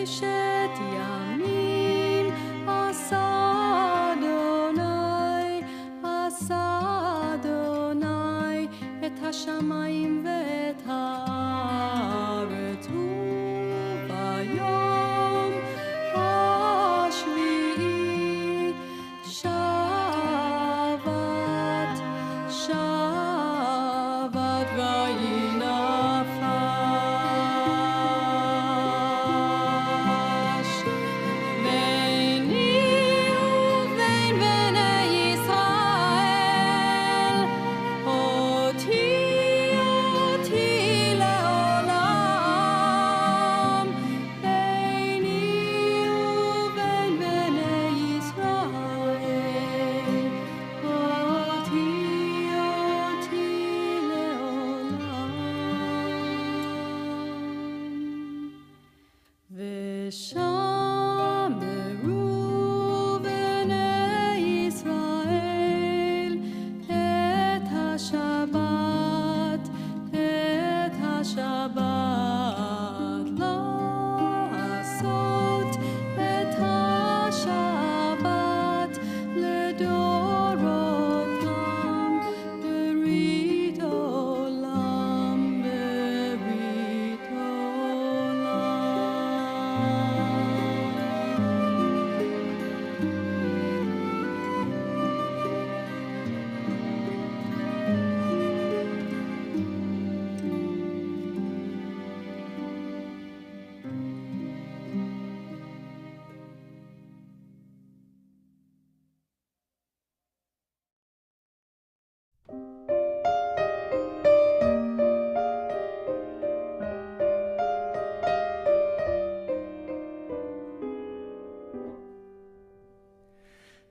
ששת ימים עשה אדוני את השמיים ואת הארץ וביום השביעי שבת ויהי נפש ביני ובין בני ישראל אותי לעולם ביני ובין בני ישראל אותי לעולם ושמרו בני ישראל את השבת לעשות את השבת לדורותם ברית עולם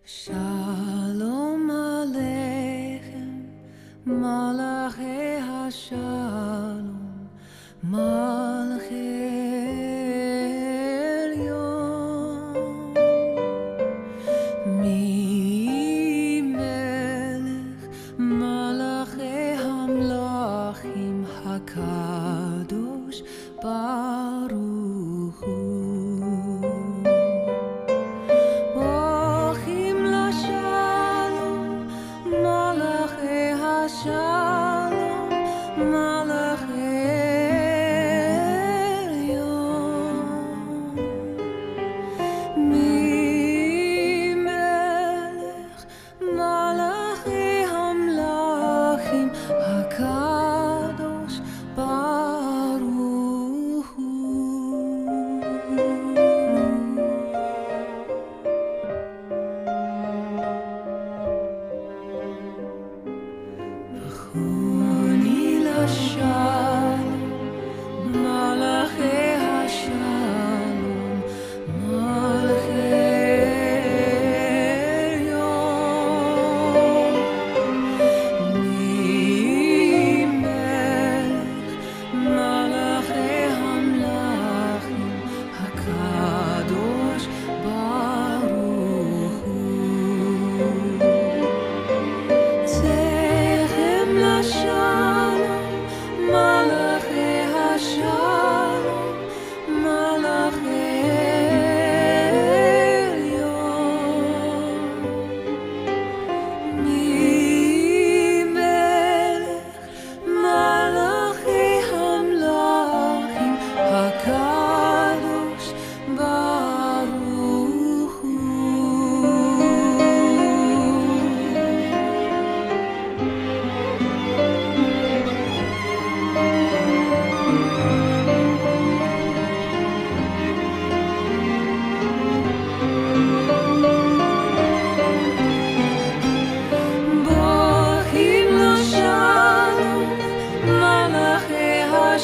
Shalom Aleichem, Malachei HaShalom, Malachei Elyon. Mi Melech, Malachei HaMlachim, HaKadosh Baruch Hu.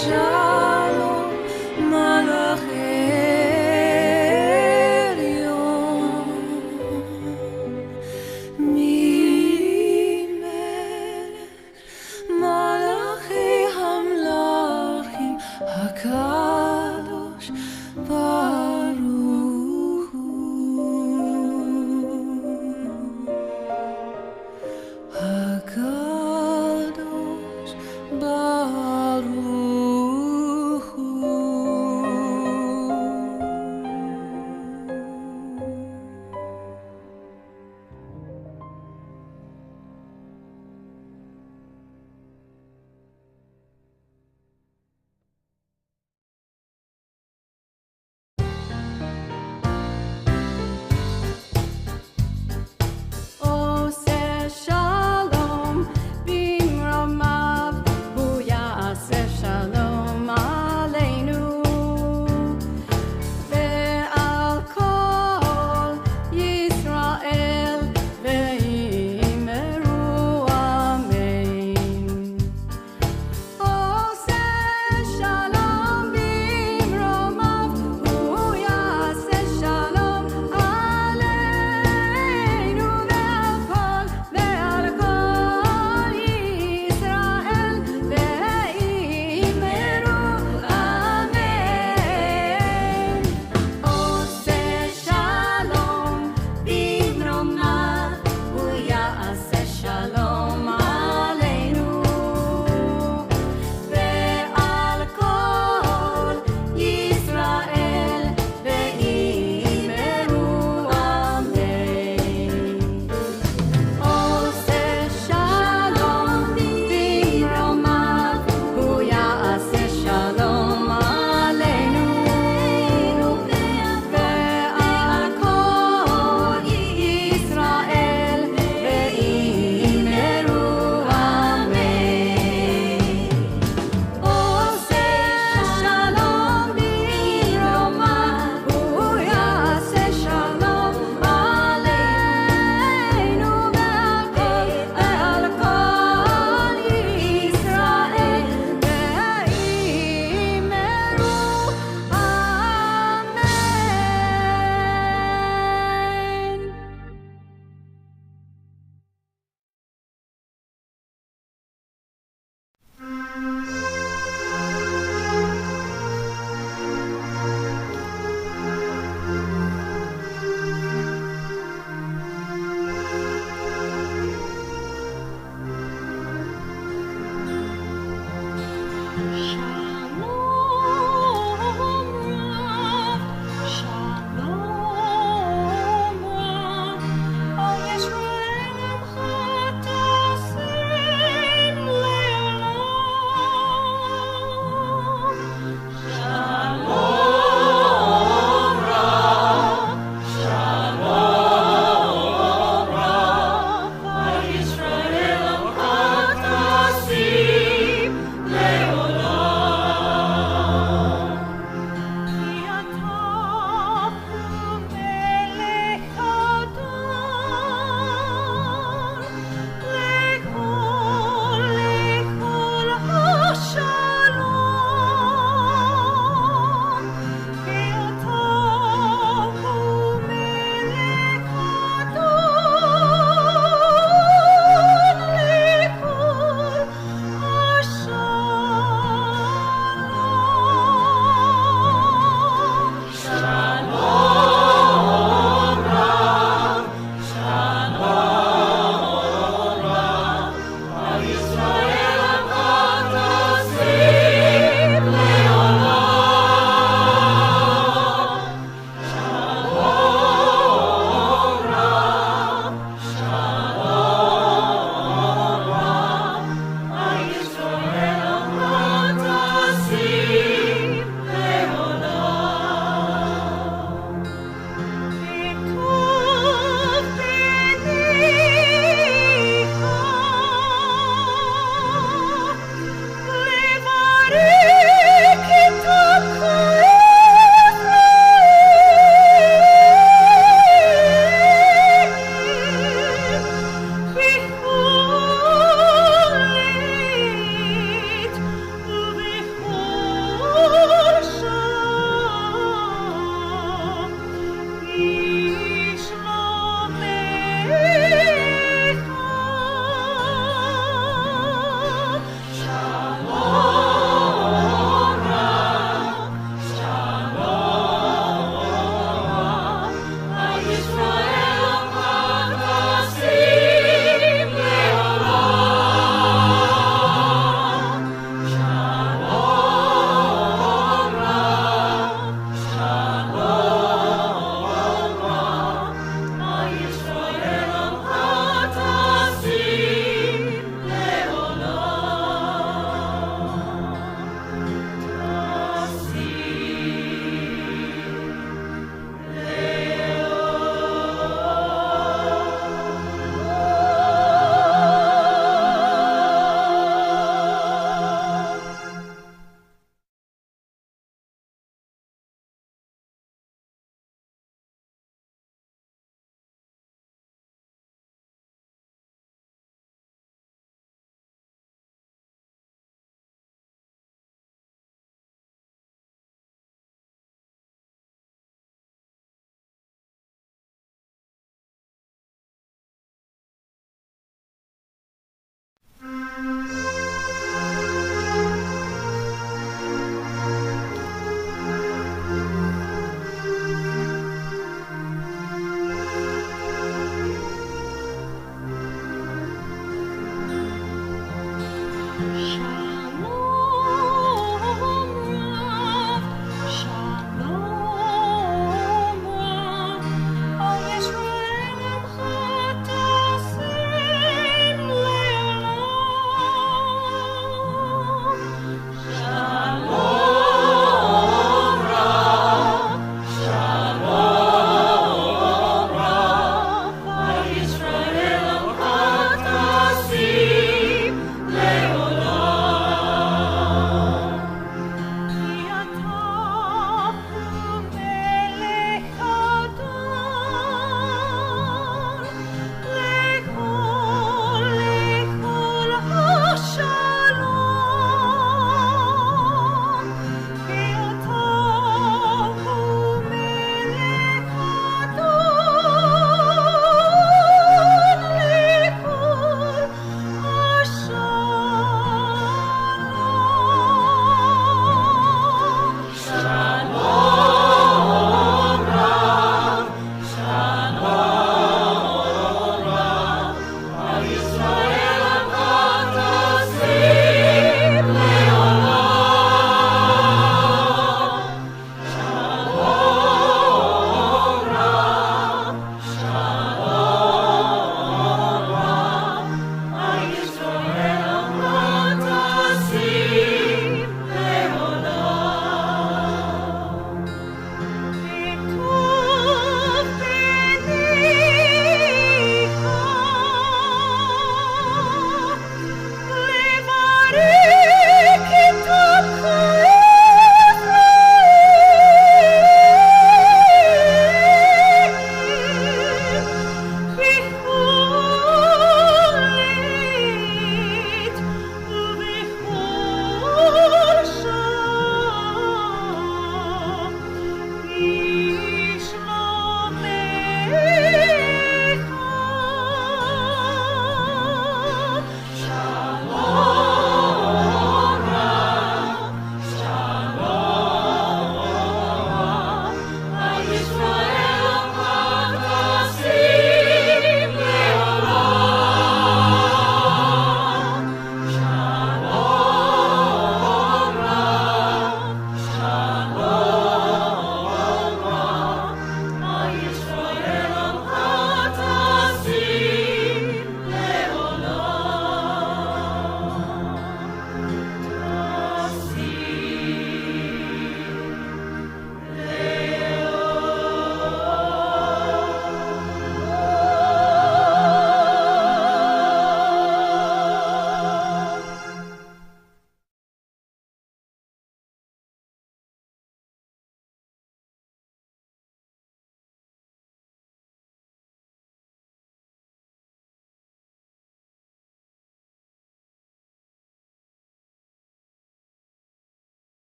Shalom, Malachei Elyon. Mi Melech, Malachei HaMlachim, HaKadosh Baruch Hu.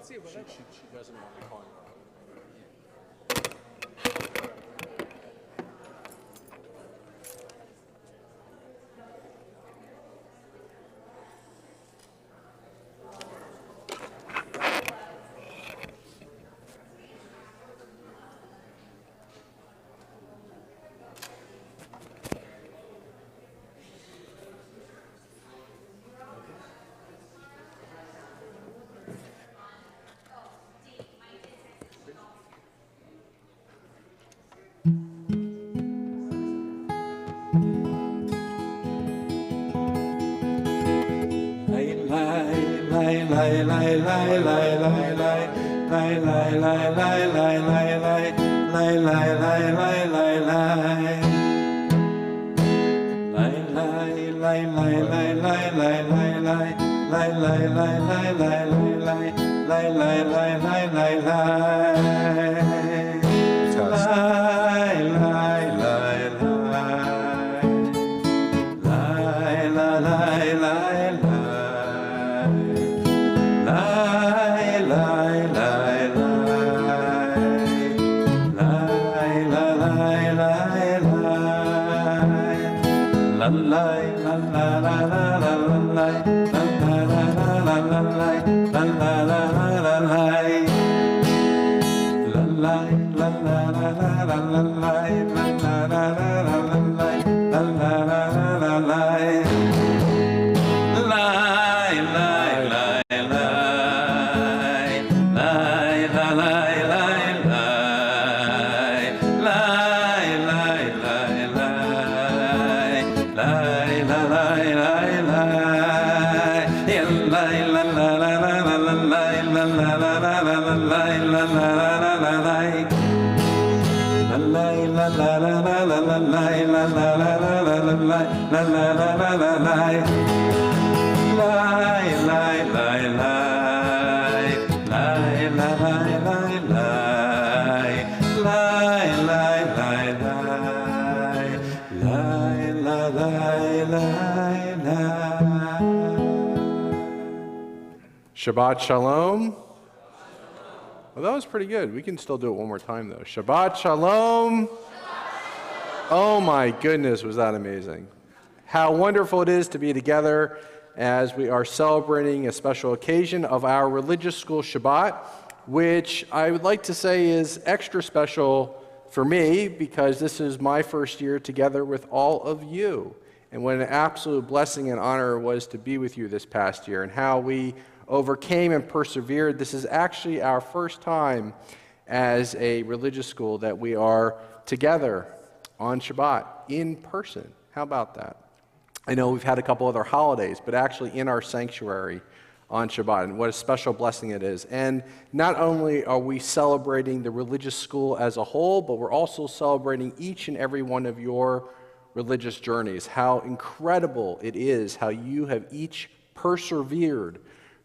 She doesn't want to call him. Shabbat Shalom. Well, that was pretty good. We can still do it one more time, though. Shabbat Shalom. Oh, my goodness, was that amazing. How wonderful it is to be together as we are celebrating a special occasion of our religious school Shabbat, which I would like to say is extra special for me because this is my first year together with all of you. And what an absolute blessing and honor it was to be with you this past year, and how we overcame and persevered. This is actually our first time as a religious school that we are together on Shabbat in person. How about that? I know we've had a couple other holidays, but actually in our sanctuary on Shabbat, and what a special blessing it is. And not only are we celebrating the religious school as a whole, but we're also celebrating each and every one of your religious journeys. How incredible it is how you have each persevered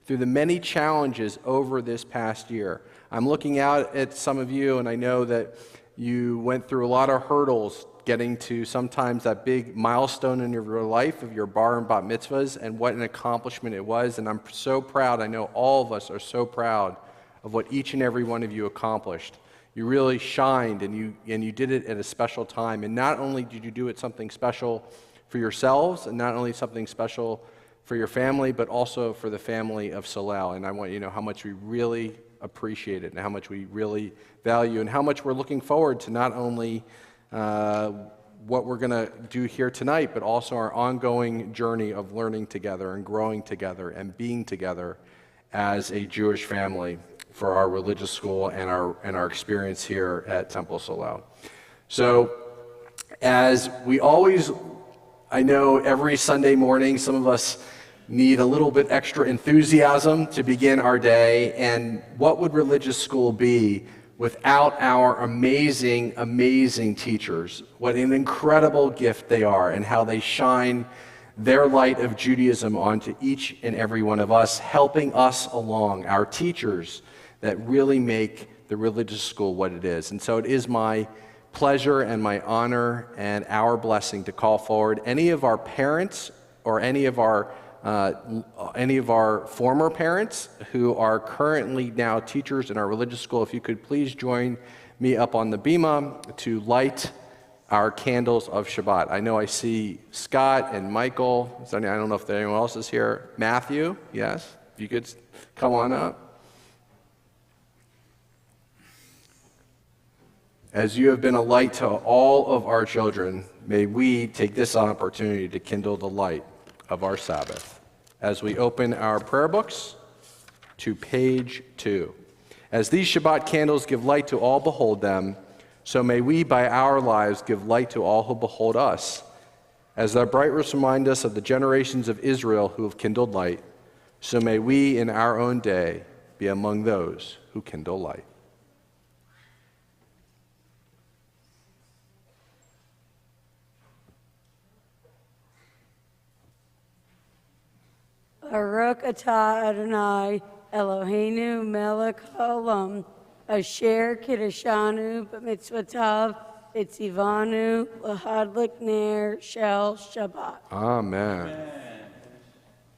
through the many challenges over this past year. I'm looking out at some of you, and I know that you went through a lot of hurdles getting to sometimes that big milestone in your life of your bar and bat mitzvahs, and what an accomplishment it was. And I'm so proud. I know all of us are so proud of what each and every one of you accomplished. You really shined, and you did it at a special time. And not only did you do it something special for yourselves, and not only something special for your family, but also for the family of Solel. And I want you to know how much we really appreciate it, and how much we really value, and how much we're looking forward to not only what we're going to do here tonight, but also our ongoing journey of learning together and growing together and being together as a Jewish family for our religious school and our experience here at Temple Solel. So, as we always, I know every Sunday morning, some of us need a little bit extra enthusiasm to begin our day. And what would religious school be without our amazing, amazing teachers? What an incredible gift they are, and how they shine their light of Judaism onto each and every one of us, helping us along, our teachers that really make the religious school what it is. And so it is my pleasure and my honor and our blessing to call forward any of our parents or any of our any of our former parents who are currently now teachers in our religious school, if you could please join me up on the bima to light our candles of Shabbat. I know I see Scott and Michael. I don't know if anyone else is here. Matthew, yes? If you could come on up. As you have been a light to all of our children, may we take this opportunity to kindle the light of our Sabbath. As we open our prayer books to page 2. As these Shabbat candles give light to all behold them, so may we by our lives give light to all who behold us. As their brightness remind us of the generations of Israel who have kindled light, so may we in our own day be among those who kindle light. Baruch atah Adonai Eloheinu melech haolam asher kiddushanu b'mitzvotav v'tzivanu l'hadlik ner shel Shabbat. Amen.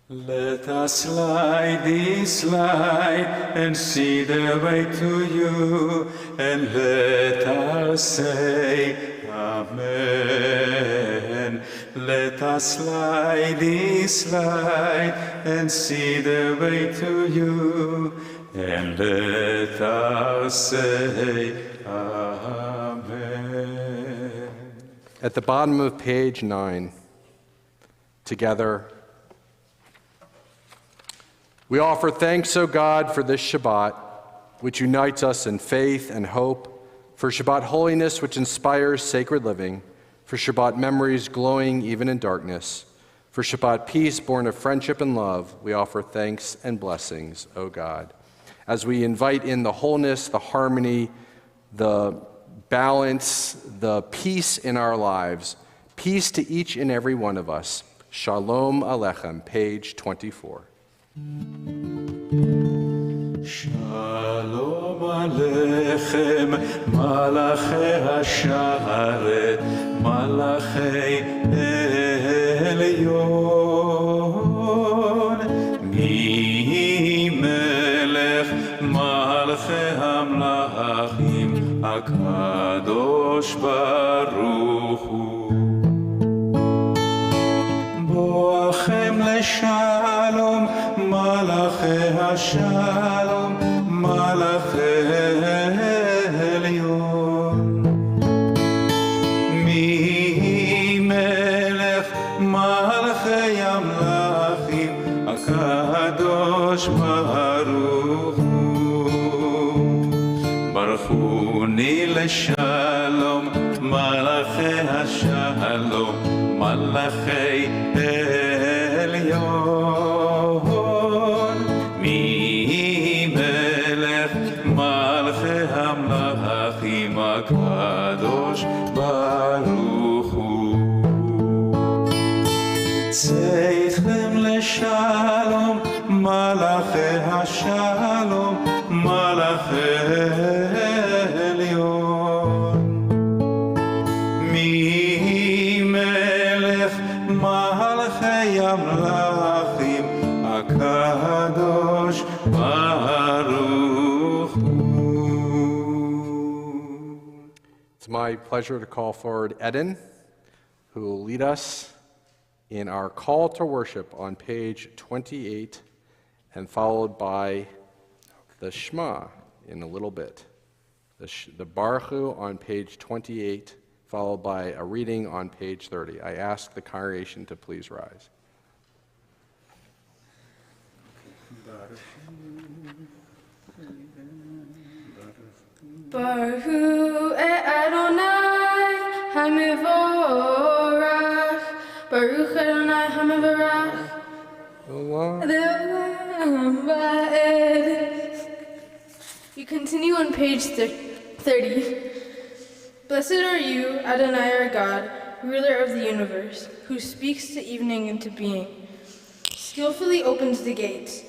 Let us slide this light and see the way to you, and let us say Amen. Let us light this light and see the way to you, and let us say Amen. At the bottom of page 9, together, we offer thanks, O God, for this Shabbat, which unites us in faith and hope, for Shabbat holiness, which inspires sacred living, for Shabbat memories glowing even in darkness, for Shabbat peace born of friendship and love. We offer thanks and blessings, O God. As we invite in the wholeness, the harmony, the balance, the peace in our lives, peace to each and every one of us. Shalom Alechem, page 24. Shalom Aleichem, Malachi Hasharet, Malachi Elyon, Mi Melech Malachi Hamlachim, HaKadosh Baruch Hu. Boachem leshalom, Malachi Hashalom, Malachi Elyon. Mi melech Malachi Amlachim, HaKadosh Baruch Hu. Baruchuni leshalom, Malachi Hashalom, Malachi Elyon. Mi melech Malachi Hamlachim, HaKadosh Baruch Hu. Tzeichem leshalom, Malachi Hashalom, Malachi Elyon. Mi melech Malachi Amlachim, HaKadosh Baruch Hu. It's my pleasure to call forward Eden, who will lead us in our call to worship on page 28, and followed by the Shema in a little bit. The Baruch Hu on page 28, followed by a reading on page 30. I ask the congregation to please rise. Baruch Hu Adonai HaMevorach, Baruch Adonai HaMevorach, You continue on page 30. Blessed are you, Adonai our God, ruler of the universe, who speaks the evening into being, skillfully opens the gates,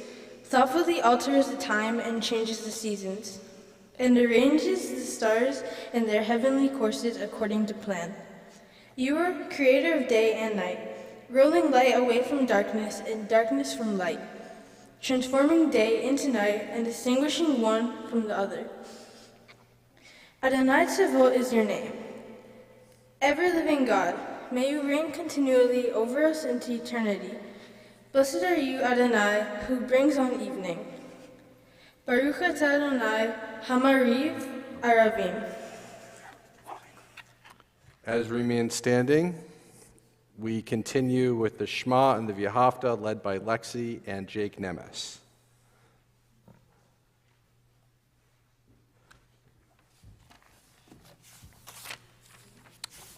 thoughtfully alters the time and changes the seasons, and arranges the stars in their heavenly courses according to plan. You are creator of day and night. rolling light away from darkness and darkness from light, transforming day into night and distinguishing one from the other. Adonai Tzavot is your name. Ever-living God, may you reign continually over us into eternity. Blessed are you, Adonai, who brings on evening. Baruch atah Adonai, Hamariv Aravim. As we remain standing, we continue with the Shema and the V'ahavta led by Lexi and Jake Nemes.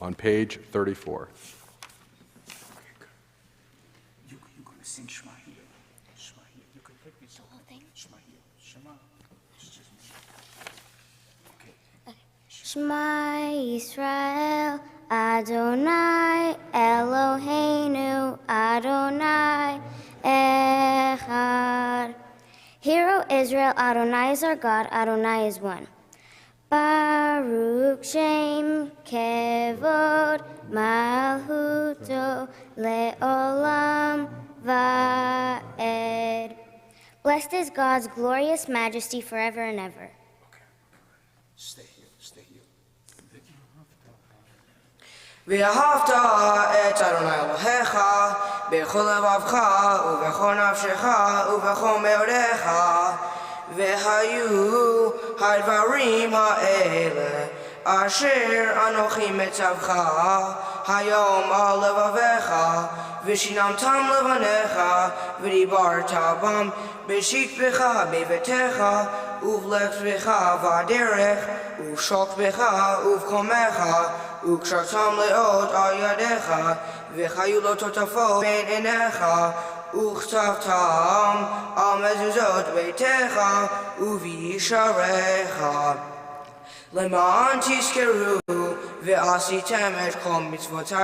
On page 34. You're going to sing Shema here. Shema here. You can take this whole thing. Shema here. Shema. Okay. Shema Yisrael, Adonai Eloheinu, Adonai Echad. Hear, O Israel, Adonai is our God, Adonai is one. Baruch Shem Kevod Malchuto Le'olam Va'ed. Blessed is God's glorious majesty forever and ever. Okay. Stay here. Stay here. ואהבת את אדוני אלוהיך בכל לבבך ובכל נפשך ובכל מאודך והיו הדברים האלה אשר אנוכי מצווך היום על לבביך ושיננתם לבניך ודיברת בם בשכבך בביתך ובלכתך בדרך ושוכבך ובקומך וקשרתם לאות על ידיך וחיו לא תוטפות בין עיניך וכתבתם על מזוזות ביתך ובישעריך למען תזכרו ועשיתם את כל מצוותי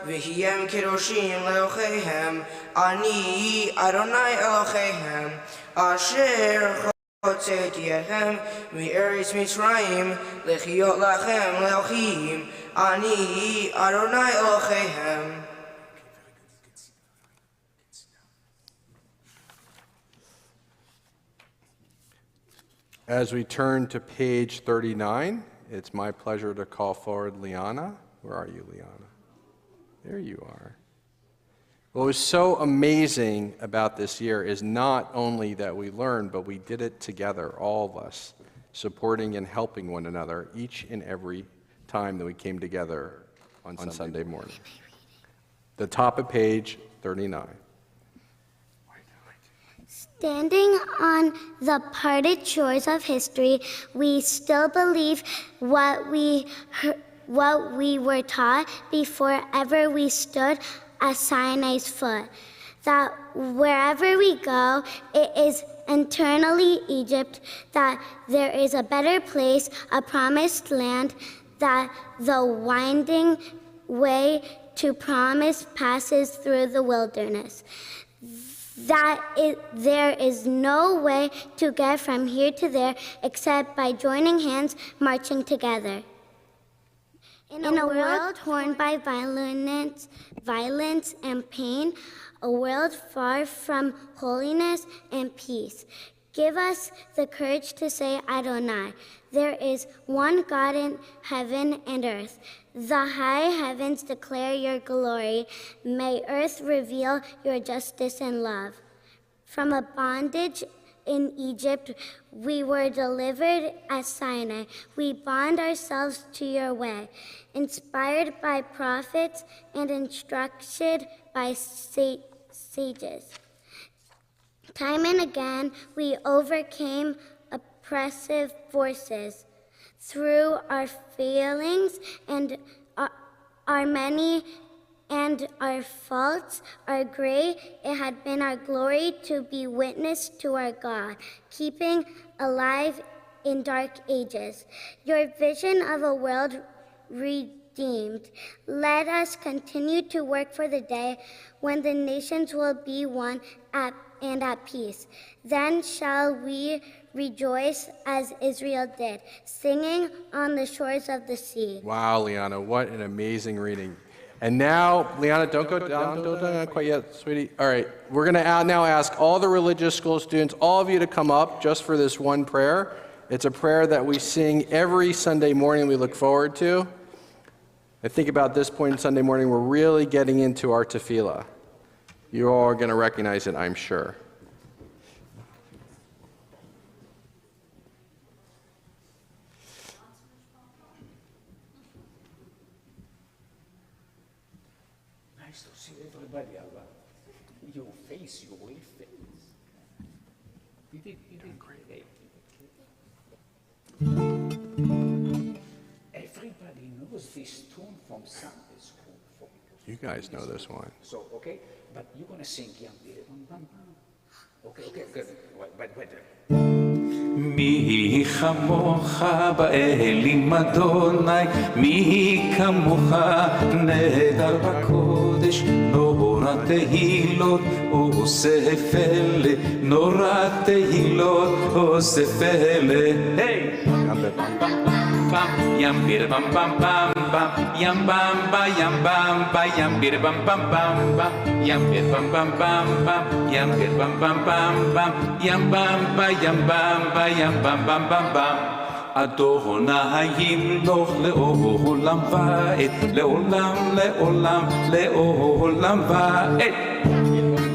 והיים קדושים לאלוהיהם אני אדוני אלוהיהם אשר הוצאתי אתכם מארץ מצרים לחיות לכם לאלוהים אני אדוני אלוהיהם. As we turn to page 39, it's my pleasure to call forward Liana. Where are you, Liana? There you are. What was so amazing about this year is not only that we learned, but we did it together, all of us, supporting and helping one another each and every time that we came together on Sunday morning. The top of page 39. Standing on the parted shores of history, we still believe what we were taught before ever we stood at Sinai's foot, that wherever we go, it is eternally Egypt, that there is a better place, a promised land, that the winding way to promise passes through the wilderness, that there is no way to get from here to there except by joining hands, marching together. In a world torn by violence and pain, a world far from holiness and peace, give us the courage to say Adonai. There is one God in heaven and earth. The high heavens declare your glory. May earth reveal your justice and love. From a bondage in Egypt, we were delivered at Sinai. We bond ourselves to your way, inspired by prophets and instructed by sages. Time and again, we overcame oppressive forces. Through our failings and our many and our faults are great, it had been our glory to be witness to our God, keeping alive in dark ages. Your vision of a world redeemed. Let us continue to work for the day when the nations will be one and at peace. Then shall we rejoice as Israel did, singing on the shores of the sea. Wow, Liana, what an amazing reading. And now, Liana, don't go down, don't go down quite yet, sweetie. All right, we're going to now ask all the religious school students, all of you to come up just for this one prayer. It's a prayer that we sing every Sunday morning we look forward to. I think about this point in Sunday morning, we're really getting into our tefillah. You all are going to recognize it, I'm sure. Nice to see everybody, Alba. Your face, your whole face. You did great. Everybody knows this tune from Sunday school. You guys know this one. So, okay, but you're going to sing Yam Bire Bam Bam Bam. Okay, good. Wait. מי כמוך באלים אדוני, מי כמוך נהדר בקודש, נורא תהילות עושה פלא, נורא תהילות עושה פלא. Yam bir bam bam bam bam, yam bam ba yam bam ba, yam bir bam bam bam bam, yam bir bam bam bam bam, yam bir bam bam bam bam, yam bam ba yam bam ba, yam bam bam bam bam. Adonai yimloch leolam va'et, leolam leolam leolam va'et.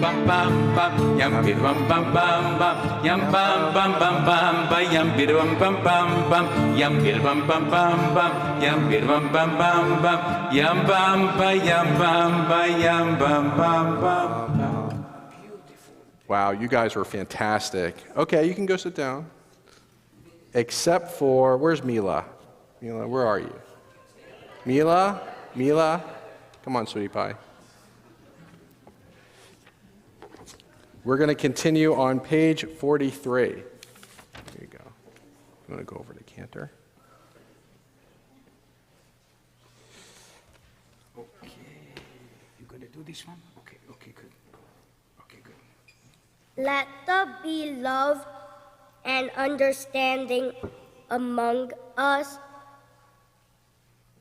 Bam bam bam, yam bir bam bam bam bam, yam bam bam bam bam ba, yam bir bam bam bam bam, yam bir bam bam bam bam, yam bir bam bam bam bam, yam bam ba yam bam ba yam bam bam bam. Wow, you guys were fantastic. Okay, you can go sit down. Except for, where's Mila? Mila, where are you? Mila? Come on, sweetie pie. We're going to continue on page 43. Here you go. I'm going to go over to Cantor. Okay, you going to do this one? Okay, good. Let there be love and understanding among us.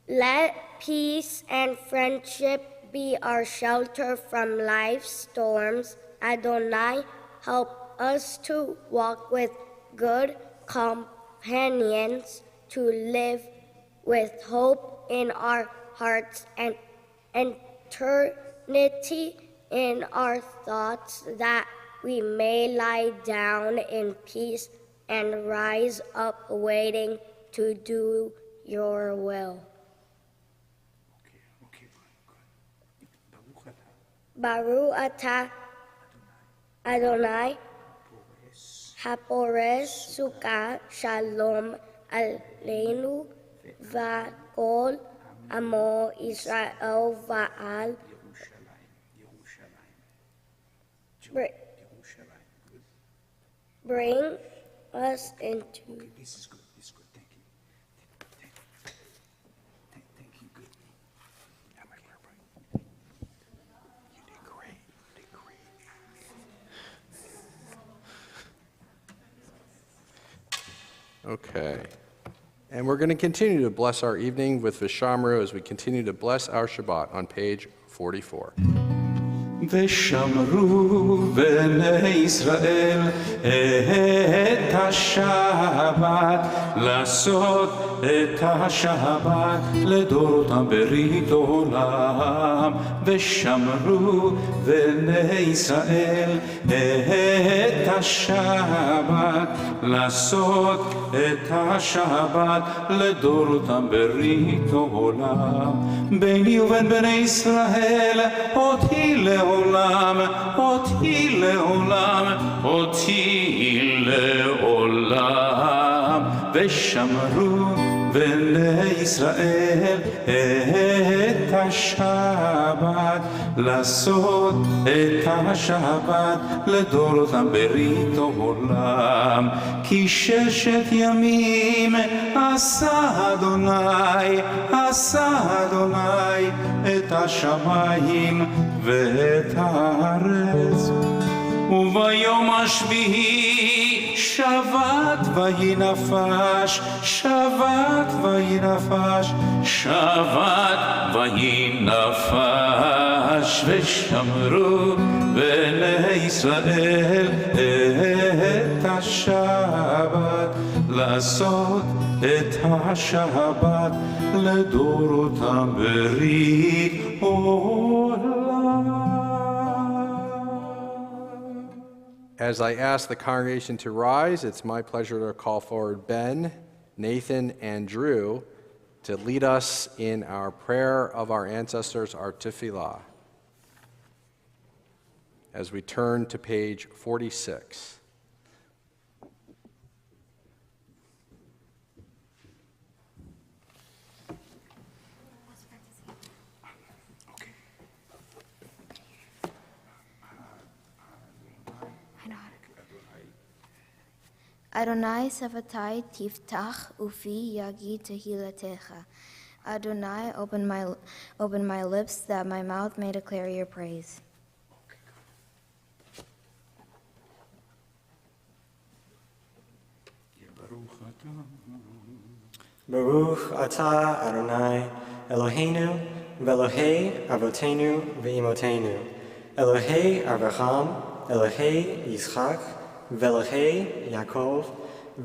Let peace and friendship be our shelter from life's storms. Adonai, help us to walk with good companions, to live with hope in our hearts and eternity in our thoughts, that we may lie down in peace and rise up waiting to do your will. Okay, good. Baruch atah Adonai, Hapores Sukkah Shalom Aleinu Va'kol Amo Israel Va'al. Bring us into. This is good. Thank you. Thank you. Good. You did great. Okay. And we're going to continue to bless our evening with Vishamru as we continue to bless our Shabbat on page 44. ושמרו בני ישראל את השבת, לעשות את השבת לדורותם ברית עולם. ושמרו בני ישראל את השבת, לעשות את השבת לדורותם ברית עולם. ביני ובין בני ישראל אותי לעולם, אותי לעולם. ושמרו בני ישראל את השבת, לעשות את השבת לדורותם ברית עולם. כי ששת ימים עשה אדוני את השמיים ואת הארץ, וביום השביעי Shabbat vayinafesh, Shabbat vayinafesh, Shabbat vayinafesh v'shamru b'nei Yisrael et השבת, לעשות את השבת לדורותם ברית עולם. As I ask the congregation to rise, it's my pleasure to call forward Ben, Nathan, and Drew to lead us in our prayer of our ancestors, our tefillah, as we turn to page 46. Adonai Savatai Tiftach Ufi Yagi Tehilatecha. Adonai, open my lips that my mouth may declare your praise. Baruch atah Adonai Eloheinu v'Elohei Avotenu v'Imotenu Elohei Avraham Elohei Yitzchak v'Elohei Yaakov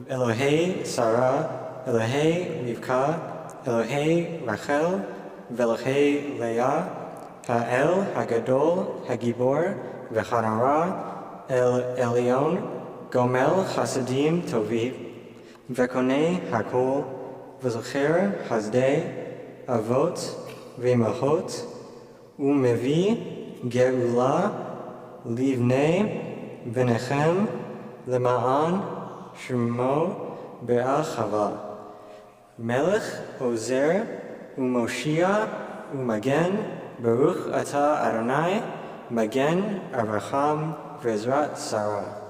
Elohei Sarah Elohei Rivka Elohei Rachel v'Elohei Leah Ha'el Hagadol Hagibor v'Chanara El Elyon Gomel Chasadim Tovim v'Konei Hakol v'Zocher Hasdei Avot v'Imachot u'Mevi Geula Livnei V'Nechem Lema'an Shemo Be'achava Melech Ozer u'Moshia u'Magen Baruch Atah Adonai Magen Avraham v'Ezrat Sarah.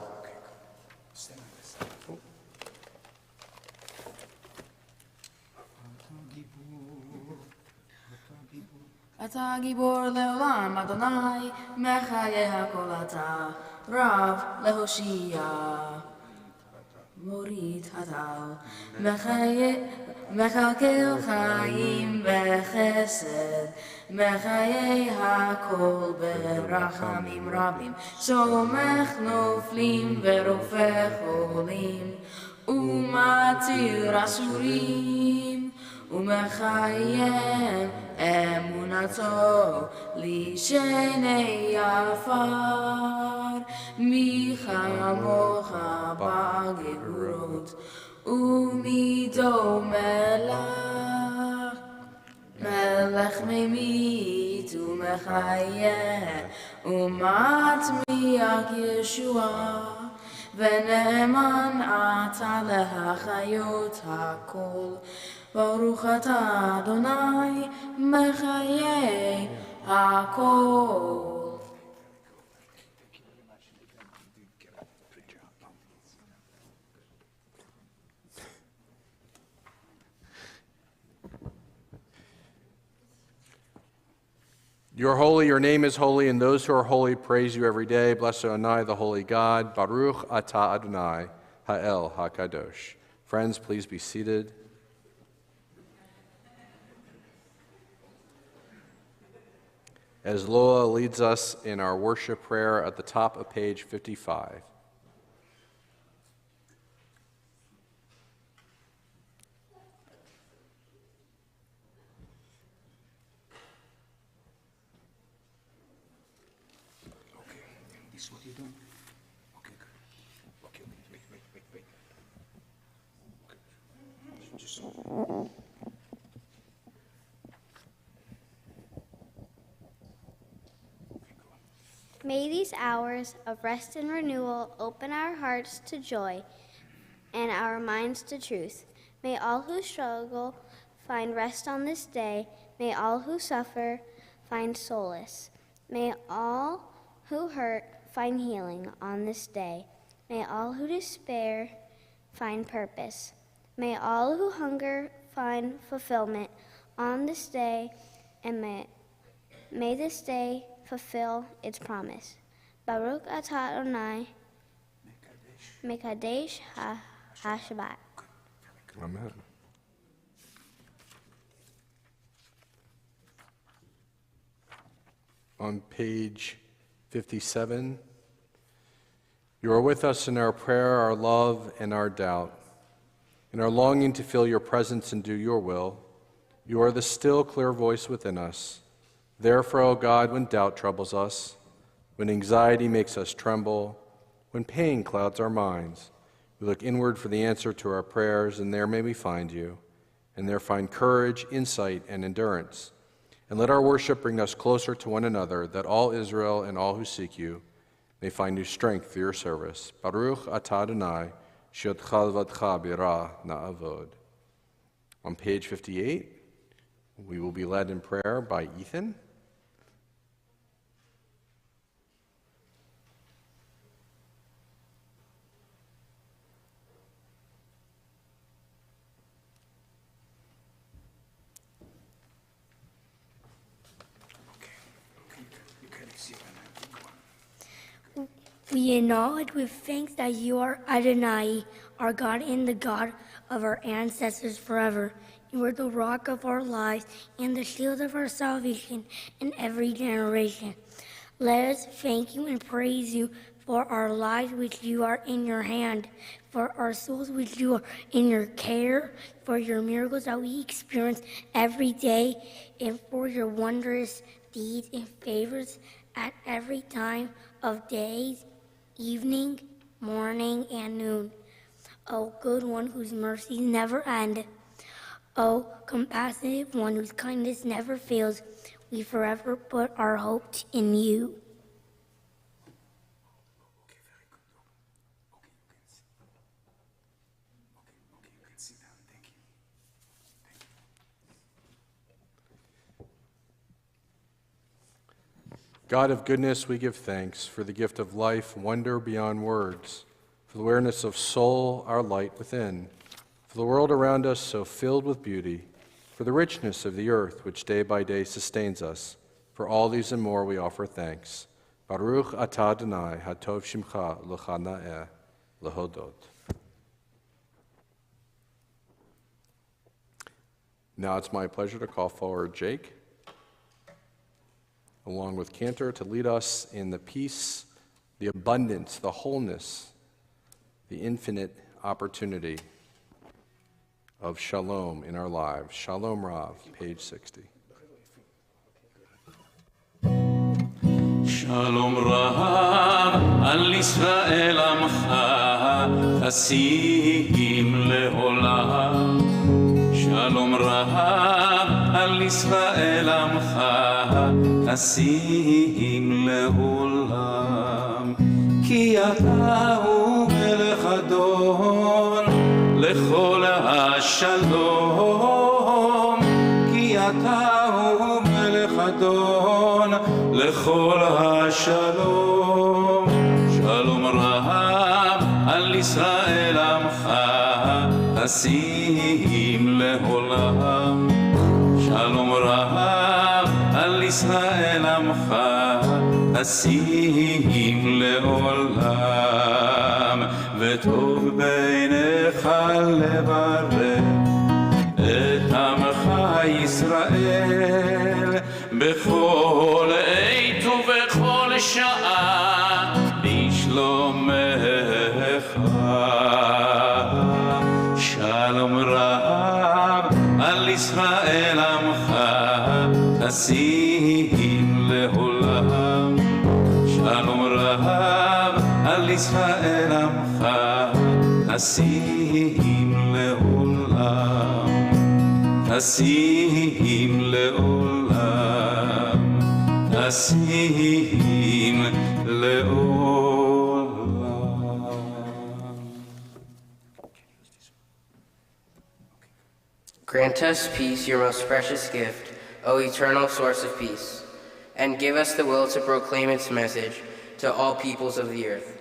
אתה גיבור לעולם, אדוני, מחיי הכל אתה, רב להושיע, מוריד הטל, מכלכל חיים בחסד, מחיי הכל ברחמים רבים, סומך נופלים ורופא חולים, ומתיר אסורים, ומחיים אמונתו לשני עפר, מי כמוך בגבורות ומידו מלך, מלך ממית ומחיה ומטמיע ישועה, ונאמן אתה להחיות הכל. ברוך אתה אדוני מחיי הכל. You're holy, your name is holy, and those who are holy praise you every day. Blessed Adonai, the holy God. Baruch atah Adonai, ha'el ha'kadosh. Friends, please be seated. As Lola leads us in our worship prayer at the top of page 55. May these hours of rest and renewal open our hearts to joy and our minds to truth. May all who struggle find rest on this day. May all who suffer find solace. May all who hurt find healing on this day. May all who despair find purpose. May all who hunger find fulfillment on this day, and may this day fulfill its promise. Baruch atah Adonai Mekadesh HaShabbat. Amen. On page 57, you are with us in our prayer, our love, and our doubt. In our longing to feel your presence and do your will, you are the still, clear voice within us. Therefore, O God, when doubt troubles us, when anxiety makes us tremble, when pain clouds our minds, we look inward for the answer to our prayers, and there may we find you, and there find courage, insight, and endurance. And let our worship bring us closer to one another, that all Israel and all who seek you may find new strength for your service. Baruch atah Adonai, she'odcha levadcha b'yirah na'avod. On page 58, we will be led in prayer by Ethan. We acknowledge with thanks that you are Adonai, our God and the God of our ancestors forever. You are the rock of our lives and the shield of our salvation in every generation. Let us thank you and praise you for our lives which you are in your hand, for our souls which you are in your care, for your miracles that we experience every day, and for your wondrous deeds and favors at every time of days, evening, morning, and noon. O good one whose mercies never end, O compassionate one whose kindness never fails, we forever put our hope in you. God of goodness, we give thanks for the gift of life, wonder beyond words, for the awareness of soul, our light within, for the world around us so filled with beauty, for the richness of the earth which day by day sustains us. For all these and more we offer thanks. Baruch atah Adonai, hatov shimcha l'chana'eh l'hodot. Now it's my pleasure to call forward Jake, along with Cantor, to lead us in the peace, the abundance, the wholeness, the infinite opportunity of shalom in our lives. Shalom Rav, page 60. Shalom Rav al Israel amcha tasim leolam. Shalom Rav al Israel amcha tasim leolam. Ki ata hu melech adon lechol hashalom. Ki ata hu melech adon lechol hashalom. Shalom Rav al Israel amcha tasim leolam. Shalom Rav al Israel amcha tasim leolam. V'tov beinecha levarech et amcha Yisrael bechol עת ובכל שעה לשלומך. שלום רב על ישראל עמך תשים לעולם. שלום רב על ישראל עמך תשים לעולם. תשים לעולם. תשים לעולם. Grant us peace, your most precious gift, O eternal source of peace, and give us the will to proclaim its message to all peoples of the earth.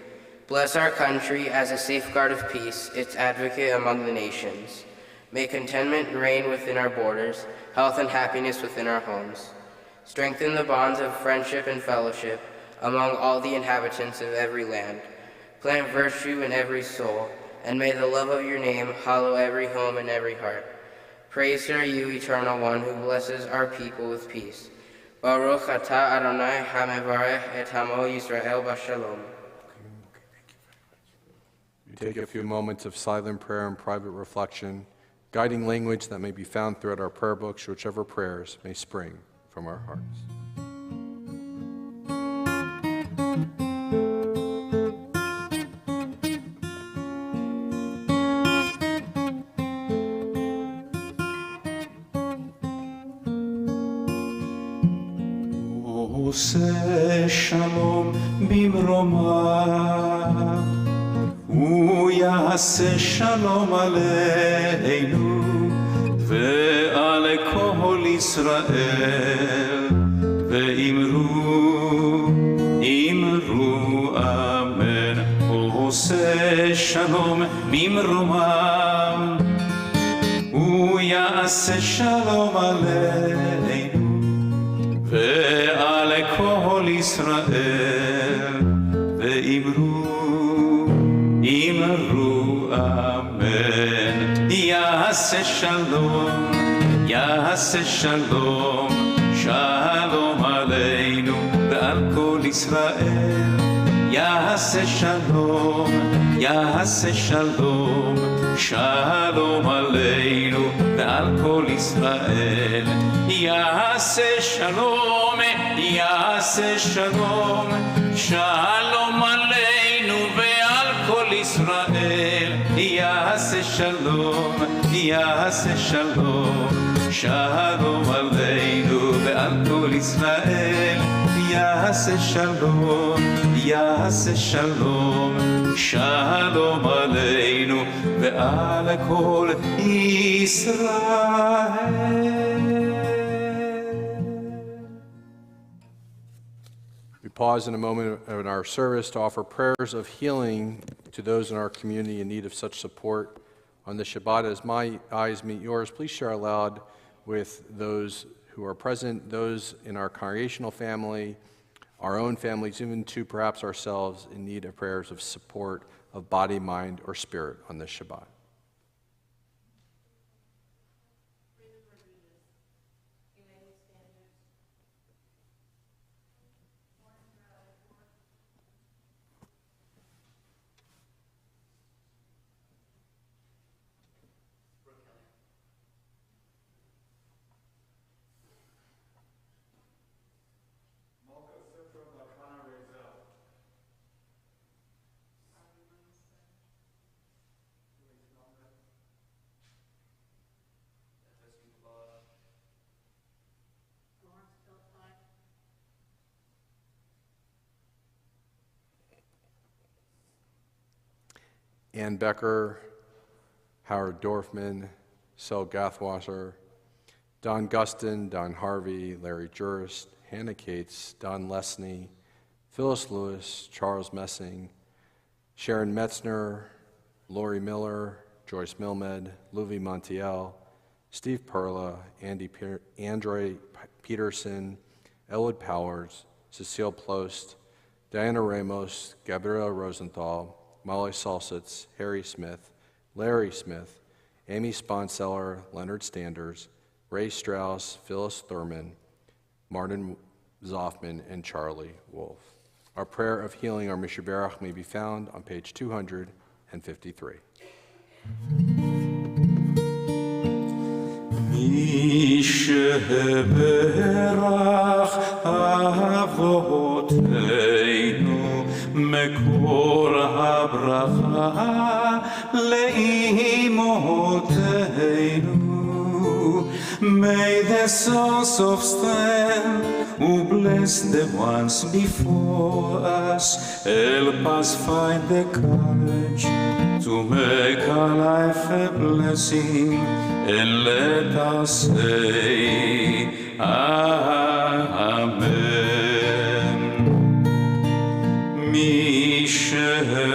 Bless our country as a safeguard of peace, its advocate among the nations. May contentment reign within our borders, health and happiness within our homes. Strengthen the bonds of friendship and fellowship among all the inhabitants of every land. Plant virtue in every soul, and may the love of your name hallow every home and every heart. Praise are you, Eternal One, who blesses our people with peace. Baruch atah Adonai hamevarech et hamo Yisrael b'shalom. We take a few moments of silent prayer and private reflection, guiding language that may be found throughout our prayer books, whichever prayers may spring from our hearts. עושה שלום במרומיו, הוא יעשה שלום עלינו ועל כל ישראל, ואמרו אמן. הוא עושה שלום במרומיו, הוא יעשה שלום עלינו ועל כל ישראל, ואמרו אמן. יעשה שלום, יעשה שלום, שלום עלינו ועל כל ישראל. יעשה שלום, יעשה שלום, שלום עלינו ועל כל ישראל. יעשה שלום, יעשה שלום, שלום עלינו ועל כל ישראל. יעשה שלום, יעשה שלום, שלום עלינו ועל כל ישראל. יעשה שלום, יעשה שלום, שלום עלינו ועל כל ישראל. We pause in a moment in our service to offer prayers of healing to those in our community in need of such support. On the Shabbat, as my eyes meet yours, please share aloud with those who are present, those in our congregational family, our own families, even to perhaps ourselves in need of prayers of support of body, mind, or spirit on this Shabbat. Ann Becker, Howard Dorfman, Sel Gathwasser, Don Gustin, Don Harvey, Larry Jurist, Hannah Cates, Don Lesney, Phyllis Lewis, Charles Messing, Sharon Metzner, Lori Miller, Joyce Milmed, Louis Montiel, Steve Perla, Andre Peterson, Elwood Powers, Cecile Plost, Diana Ramos, Gabriela Rosenthal, Molly Salsitz, Harry Smith, Larry Smith, Amy Sponseller, Leonard Standers, Ray Strauss, Phyllis Thurman, Martin Zoffman, and Charlie Wolf. Our prayer of healing, our Mishaberach, may be found on page 253. Mishaberach avotenu מקור הברכה לאמותינו. May the source of strength who bless the ones before us help us find the courage to make our life a blessing, and let us say Amen.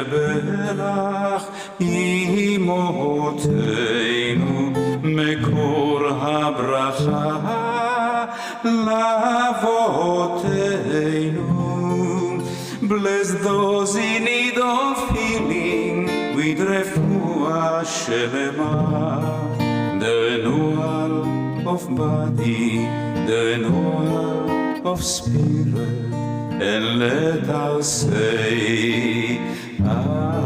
משברך אמותינו מקור הברכה לאבותינו. Bless those in need of Shelema, the renewal of body, the renewal of spirit, and let us say, Amen.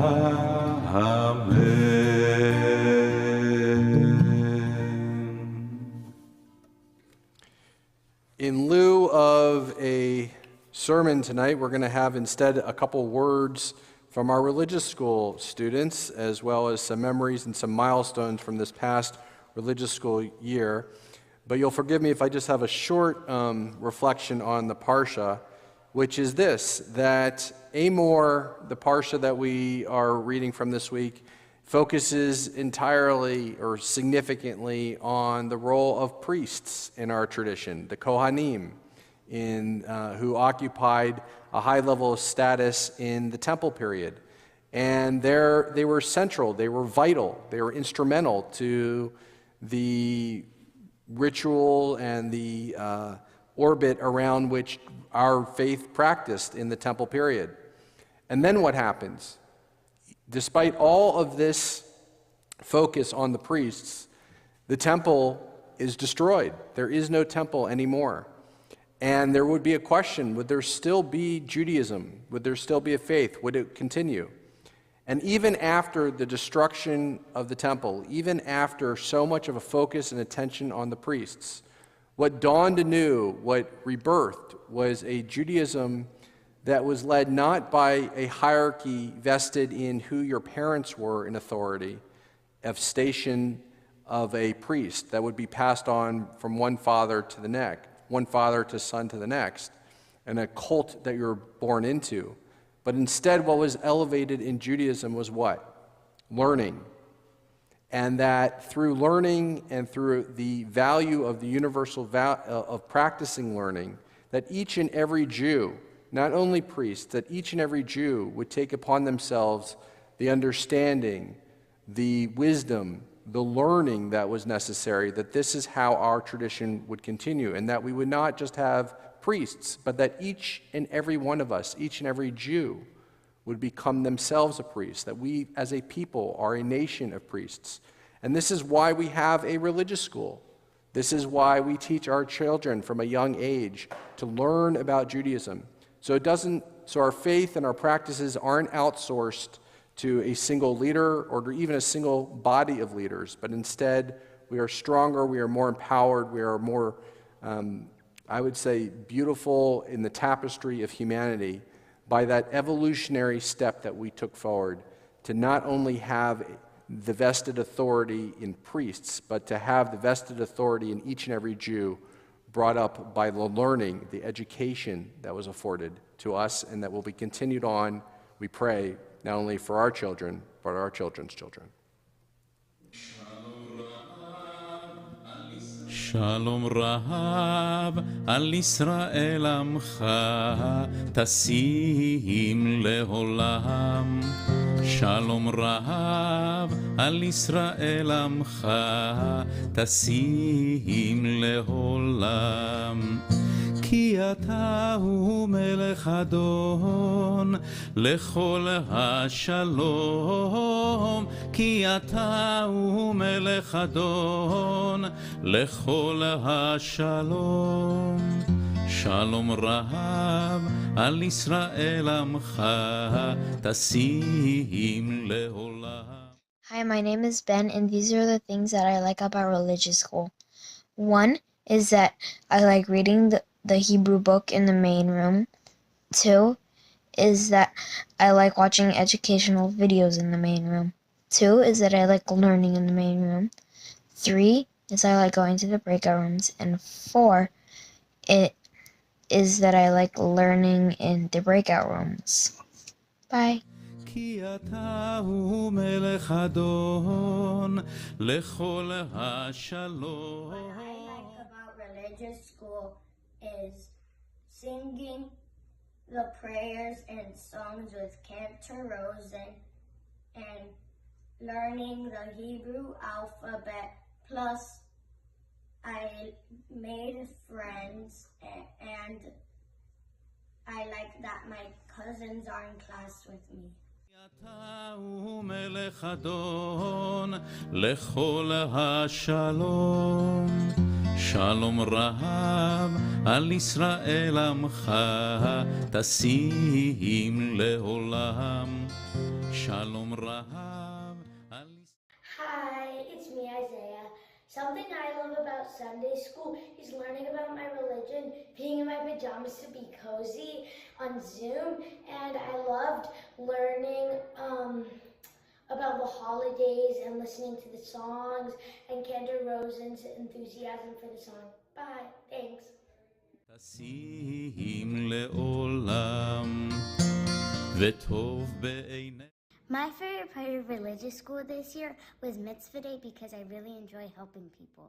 In lieu of a sermon tonight, we're going to have instead a couple words from our religious school students, as well as some memories and some milestones from this past religious school year. But you'll forgive me if I just have a short reflection on the Parsha, which is this, that Amor, the Parsha that we are reading from this week, focuses entirely or significantly on the role of priests in our tradition, the Kohanim, who occupied a high level of status in the temple period. And they were central, they were vital, they were instrumental to the ritual and the orbit around which our faith practiced in the temple period. And then what happens? Despite all of this focus on the priests, the temple is destroyed. There is no temple anymore. And there would be a question, would there still be Judaism? Would there still be a faith? Would it continue? And even after the destruction of the temple, even after so much of a focus and attention on the priests, what dawned anew, what rebirthed, was a Judaism that was led not by a hierarchy vested in who your parents were in authority, of station of a priest that would be passed on from one father to the next, one father to son to the next, and a cult that you're born into. But instead, what was elevated in Judaism was what? Learning. And that through learning and through the value of the universal of practicing learning, that each and every Jew, not only priests, that each and every Jew would take upon themselves the understanding, the wisdom, the learning that was necessary, that this is how our tradition would continue, and that we would not just have priests, but that each and every one of us, each and every Jew, would become themselves a priest, that we as a people are a nation of priests. And this is why we have a religious school. This is why we teach our children from a young age to learn about Judaism. So our faith and our practices aren't outsourced to a single leader or to even a single body of leaders, but instead we are stronger, we are more empowered, we are more, I would say, beautiful in the tapestry of humanity by that evolutionary step that we took forward to not only have the vested authority in priests, but to have the vested authority in each and every Jew brought up by the learning, the education that was afforded to us and that will be continued on, we pray, not only for our children, but our children's children. Shalom Rahav al Yisrael Amcha Tasim leholam. Shalom Rahav al Yisrael Amcha Tasim leholam. כי אתה הוא מלך אדון לכל השלום, כי אתה הוא מלך אדון לכל השלום. שלום רב על ישראל עמך תשים לעולם. Hi, my name is Ben, and these are the things that I like about religious school. One is that I like reading the Hebrew book in the main room. 2 is that I like watching educational videos in the main room. 2 is that I like learning in the main room. 3 is I like going to the breakout rooms. And 4 it is that I like learning in the breakout rooms. Bye. כי אתה הוא מלך אדון לכל השלום. What I like about religious school is singing the prayers and songs with Cantor, Rosen, and learning the Hebrew alphabet. Plus, I made friends, and I like that my cousins are in class with me. אתה הוא מלך אדון לכל השלום שלום רב על ישראל עמך תשים לעולם שלום רב על Hi, it's me, Isaiah. Something I love about Sunday school is learning about my religion, being in my pajamas to be cozy on Zoom, and I loved learning about the holidays and listening to the songs and Cantor Rosen's enthusiasm for the song. Bye. Thanks. תשים לעולם וטוב בעיני My favorite part of religious school this year was Mitzvah Day because I really enjoy helping people.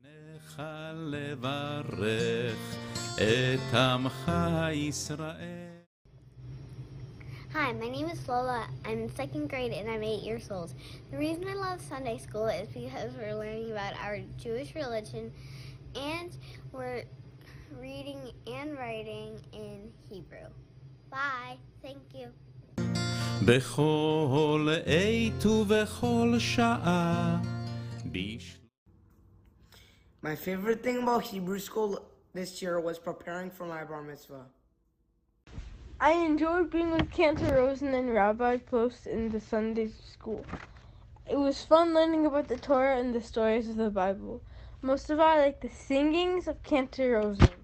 נוכל לברך את עמך ישראל. Hi, my name is Solel. I'm in second grade and I'm 8 years old. The reason I love Sunday school is because we're learning about our Jewish religion and we're reading and writing in Hebrew. Bye. Thank you. בכל עת ובכל שעה. My favorite thing about Hebrew school this year was preparing for my bar mitzvah. I enjoyed being with Cantor, Rosen, and Rabbi Plost in the Sunday school. It was fun learning about the Torah and the stories of the Bible. Most of all, I like the singings of Cantor Rosen.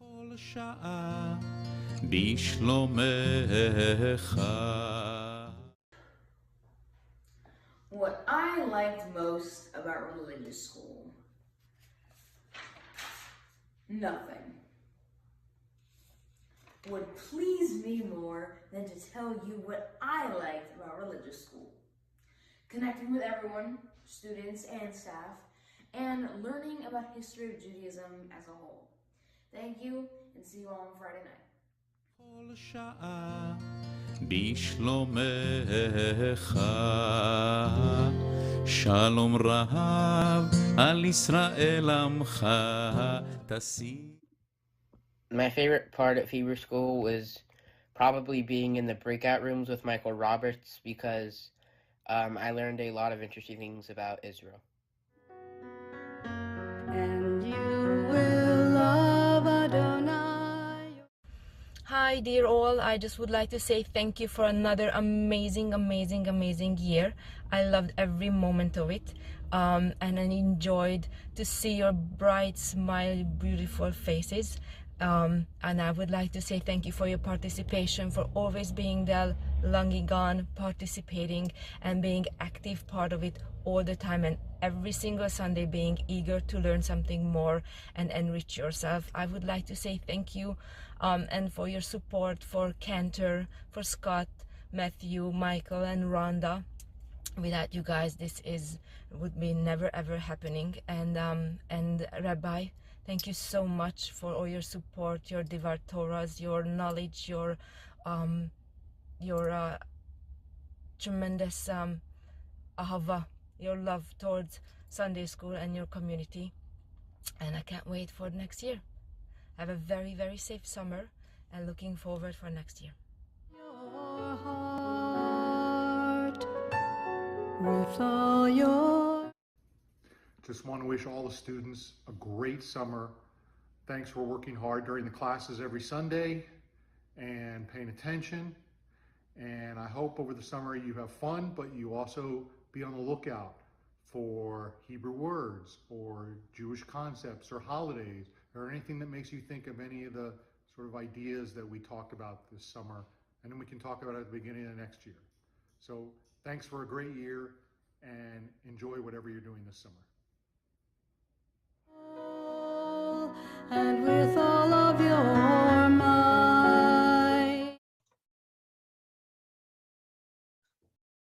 בכל שעה. בשלומך. What I liked most about religious school? Nothing would please me more than to tell you what I liked about religious school. Connecting with everyone, students and staff, and learning about history of Judaism as a whole. Thank you, and see you all on Friday night. כל שעה בשלומך שלום רב על ישראל עמך תשים. My favorite part of Hebrew school was probably being in the breakout rooms with Michael Roberts because I learned a lot of interesting things about Israel. And you will love Adonai. Hi dear all, I just would like to say thank you for another amazing year. I loved every moment of it and I enjoyed to see your bright smile, beautiful faces, and I would like to say thank you for your participation, for always being there, longing on, participating and being active part of it all the time, and every single Sunday being eager to learn something more and enrich yourself. I would like to say thank you and for your support for Cantor, for Scott, Matthew, Michael and Rhonda. Without you guys this would be never ever happening. And Rabbi, thank you so much for all your support, your Divar Torahs, your knowledge, your tremendous ahava, your love towards Sunday school and your community. And I can't wait for next year. Have a very safe summer and looking forward for next year. Your heart with all your. Just want to wish all the students a great summer. Thanks for working hard during the classes every Sunday and paying attention. And I hope over the summer you have fun, but you also be on the lookout for Hebrew words or Jewish concepts or holidays or anything that makes you think of any of the sort of ideas that we talked about this summer. And then we can talk about it at the beginning of next year. So thanks for a great year and enjoy whatever you're doing this summer. And with all of your might.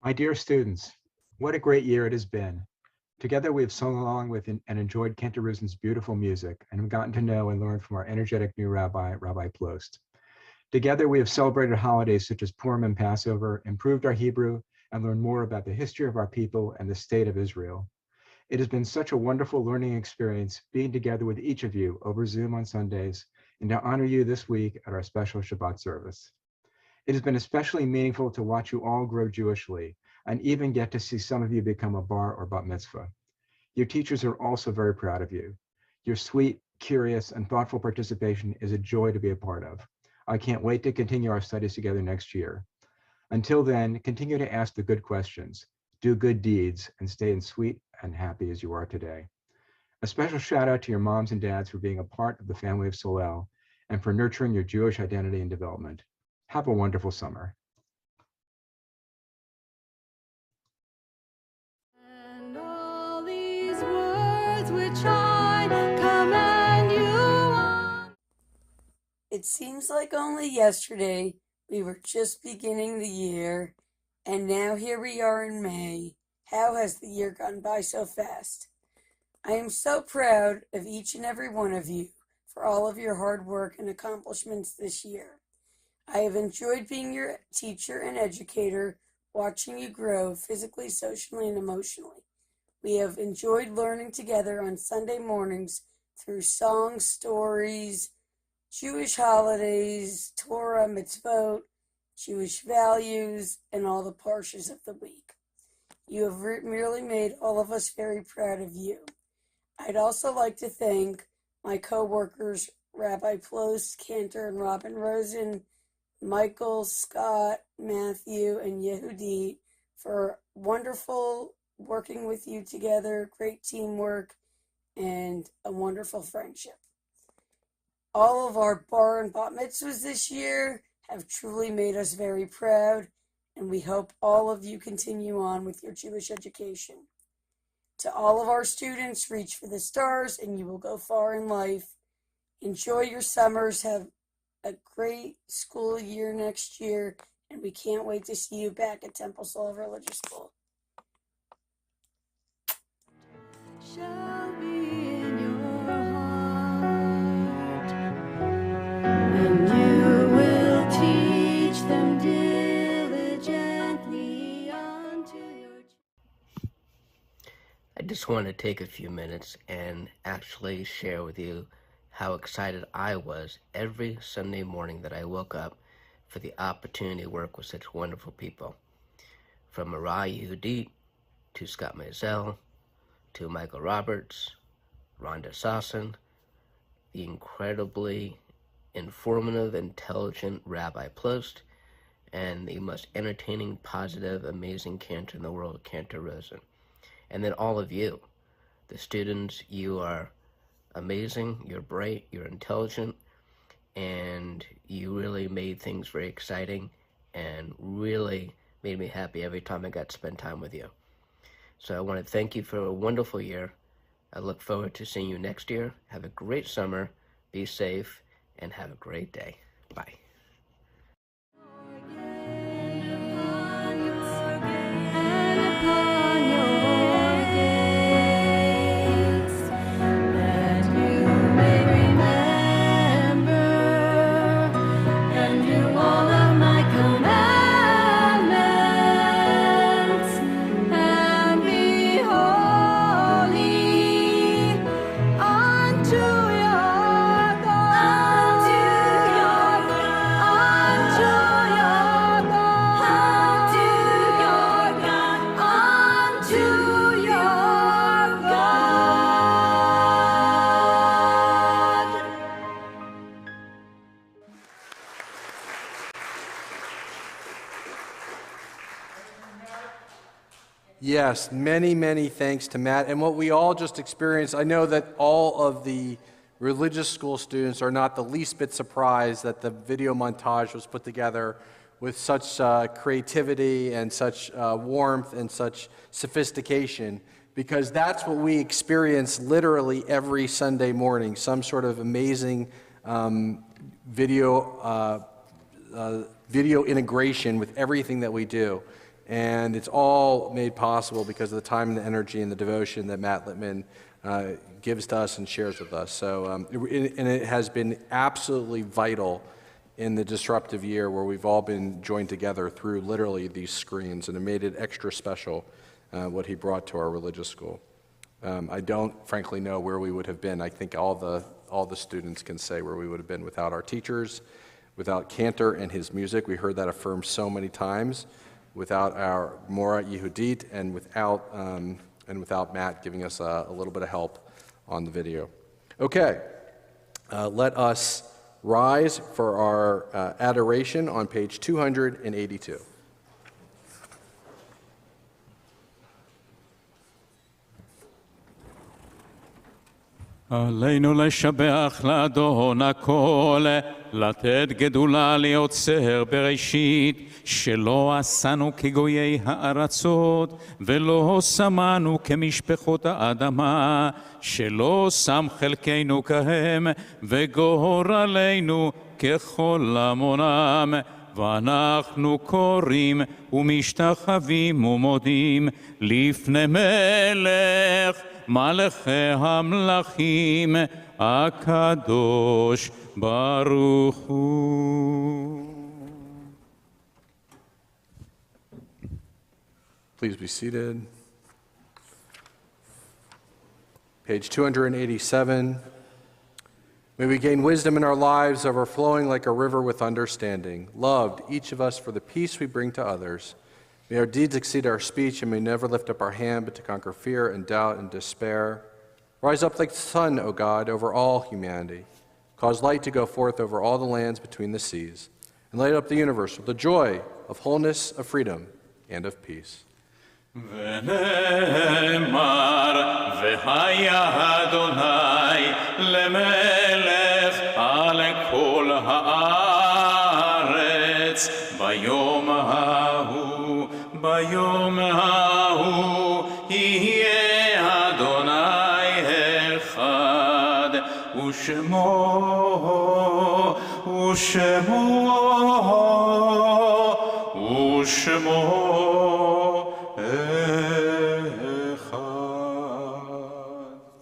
My dear students, what a great year it has been. Together we have sung along with and enjoyed Cantor Rosen's beautiful music and have gotten to know and learn from our energetic new rabbi, Rabbi Plost. Together we have celebrated holidays such as Purim and Passover, improved our Hebrew, and learned more about the history of our people and the state of Israel. It has been such a wonderful learning experience being together with each of you over Zoom on Sundays and to honor you this week at our special Shabbat service. It has been especially meaningful to watch you all grow Jewishly and even get to see some of you become a bar or bat mitzvah. Your teachers are also very proud of you. Your sweet, curious, and thoughtful participation is a joy to be a part of. I can't wait to continue our studies together next year. Until then, continue to ask the good questions, do good deeds, and stay as sweet and happy as you are today. A special shout out to your moms and dads for being a part of the family of Solel and for nurturing your Jewish identity and development. Have a wonderful summer. And all these words which I command you on. It seems like only yesterday we were just beginning the year, and now here we are in May. How has the year gone by so fast? I am so proud of each and every one of you for all of your hard work and accomplishments this year. I have enjoyed being your teacher and educator, watching you grow physically, socially, and emotionally. We have enjoyed learning together on Sunday mornings through songs, stories, Jewish holidays, Torah, mitzvot, Jewish values, and all the parshas of the week. You have merely made all of us very proud of you. I'd also like to thank my co-workers, Rabbi Plost, Cantor, and Rosen, Michael, Scott, Matthew, and Yehudi for wonderful working with you together, great teamwork, and a wonderful friendship. All of our bar and bat mitzvahs this year have truly made us very proud, and we hope all of you continue on with your Jewish education. To all of our students, reach for the stars and you will go far in life. Enjoy your summers, have a great school year next year, and we can't wait to see you back at Temple Solel Religious School. Shall be in your heart, and you will teach them diligently unto your. I just want to take a few minutes and actually share with you how excited I was every Sunday morning that I woke up for the opportunity to work with such wonderful people. From Mariah Yehudit to Scott Maisel to Michael Roberts, Rhonda Sossin, the incredibly informative, intelligent Rabbi Plost, and the most entertaining, positive, amazing Cantor in the world, Cantor Rosen. And then all of you, the students, you are amazing, you're bright, you're intelligent, and you really made things very exciting and really made me happy every time I got to spend time with you. So I want to thank you for a wonderful year. I look forward to seeing you next year. Have a great summer, be safe, and have a great day. Bye. Yes, many, many thanks to Matt. And what we all just experienced, I know that all of the religious school students are not the least bit surprised that the video montage was put together with such creativity and such warmth and such sophistication, because that's what we experience literally every Sunday morning, some sort of amazing video integration with everything that we do. And it's all made possible because of the time and the energy and the devotion that Matt Littman gives to us and shares with us. So, and it has been absolutely vital in the disruptive year where we've all been joined together through literally these screens, and it made it extra special what he brought to our religious school. I don't frankly know where we would have been. I think all the students can say where we would have been without our teachers, without Cantor and his music. We heard that affirmed so many times. Without our Mora Yehudit and without Matt giving us a little bit of help on the video. Okay, let us rise for our adoration on page 282. עלינו לשבח לאדון הכל, לתת גדולה ליוצר בראשית, שלא עשנו כגויי הארצות, ולא שמנו כמשפחות האדמה, שלא שם חלקנו כהם, וגורלנו ככל עמונם. ואנחנו קוראים ומשתחווים ומודים לפני מלך מלכי המלכים הקדוש ברוך הוא. Please be seated. Page 287. May we gain wisdom in our lives, overflowing like a river with understanding. Loved, each of us, for the peace we bring to others. May our deeds exceed our speech, and may never lift up our hand, but to conquer fear and doubt and despair. Rise up like the sun, O God, over all humanity. Cause light to go forth over all the lands between the seas, and light up the universe with the joy of wholeness, of freedom, and of peace. ונאמר והיה אדוני למלך על כל הארץ ביום ההוא יהיה אדוני אחד ושמו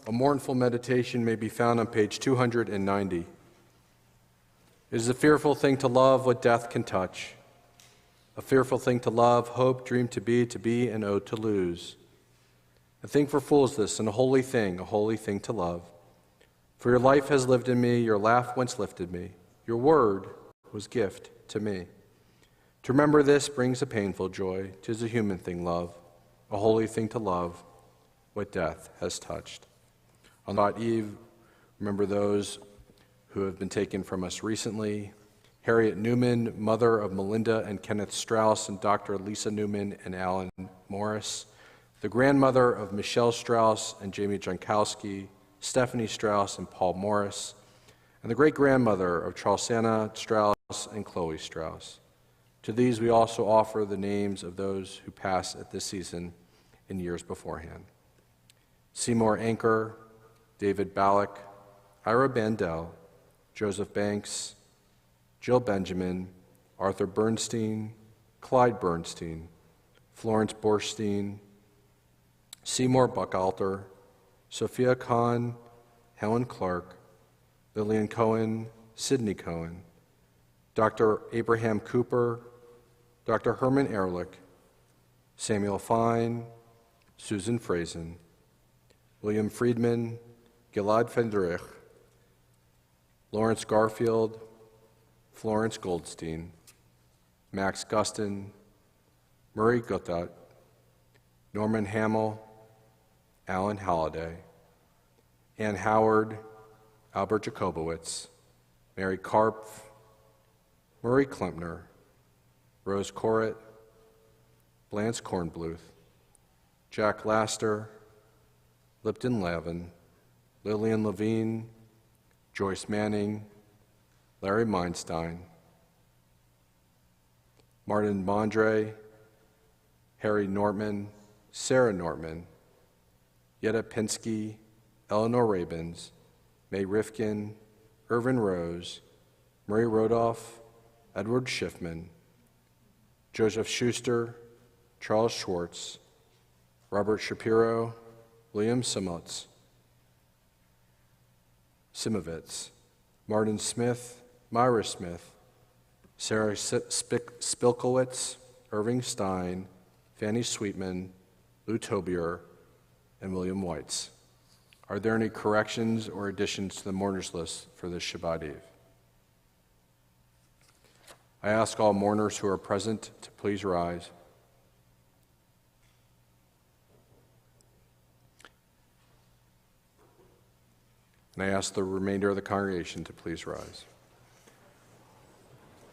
A mournful meditation may be found on page 290. It is a fearful thing to love what death can touch. A fearful thing to love, hope, dream to be, and owe to lose. A thing for fools this, and a holy thing to love. For your life has lived in me, your laugh once lifted me. Your word was gift to me. To remember this brings a painful joy. 'Tis a human thing, love, a holy thing to love, what death has touched. On that eve, remember those who have been taken from us recently. Harriet Newman, mother of Melinda and Kenneth Strauss, and Dr. Lisa Newman and Alan Morris. The grandmother of Michelle Strauss and Jamie Jankowski, Stephanie Strauss and Paul Morris. And the great-grandmother of Charlesana Strauss and Chloe Strauss. To these we also offer the names of those who pass at this season in years beforehand. Seymour Anchor, David Ballack, Ira Bandel, Joseph Banks, Jill Benjamin, Arthur Bernstein, Clyde Bernstein, Florence Borstein, Seymour Buckalter, Sophia Kahn, Helen Clark, Lillian Cohen, Sidney Cohen, Dr. Abraham Cooper, Dr. Herman Ehrlich, Samuel Fine, Susan Frazen, William Friedman, Gilad Fendrich, Lawrence Garfield, Florence Goldstein, Max Gustin, Murray Guttat, Norman Hamill, Alan Halliday, Ann Howard, Albert Jacobowitz, Mary Karpf, Murray Klempner, Rose Corritt, Blanche Kornbluth, Jack Laster, Lipton Lavin, Lillian Levine, Joyce Manning, Larry Meinstein, Martin Mondre, Harry Nortman, Sarah Nortman, Yetta Pinsky, Eleanor Rabins, May Rifkin, Irvin Rose, Murray Rodolph, Edward Schiffman, Joseph Schuster, Charles Schwartz, Robert Shapiro, William Simovitz, Martin Smith, Myra Smith, Sarah Spilkowitz, Irving Stein, Fanny Sweetman, Lou Tobier, and William Weitz. Are there any corrections or additions to the mourners list for this Shabbat Eve? I ask all mourners who are present to please rise. And I ask the remainder of the congregation to please rise.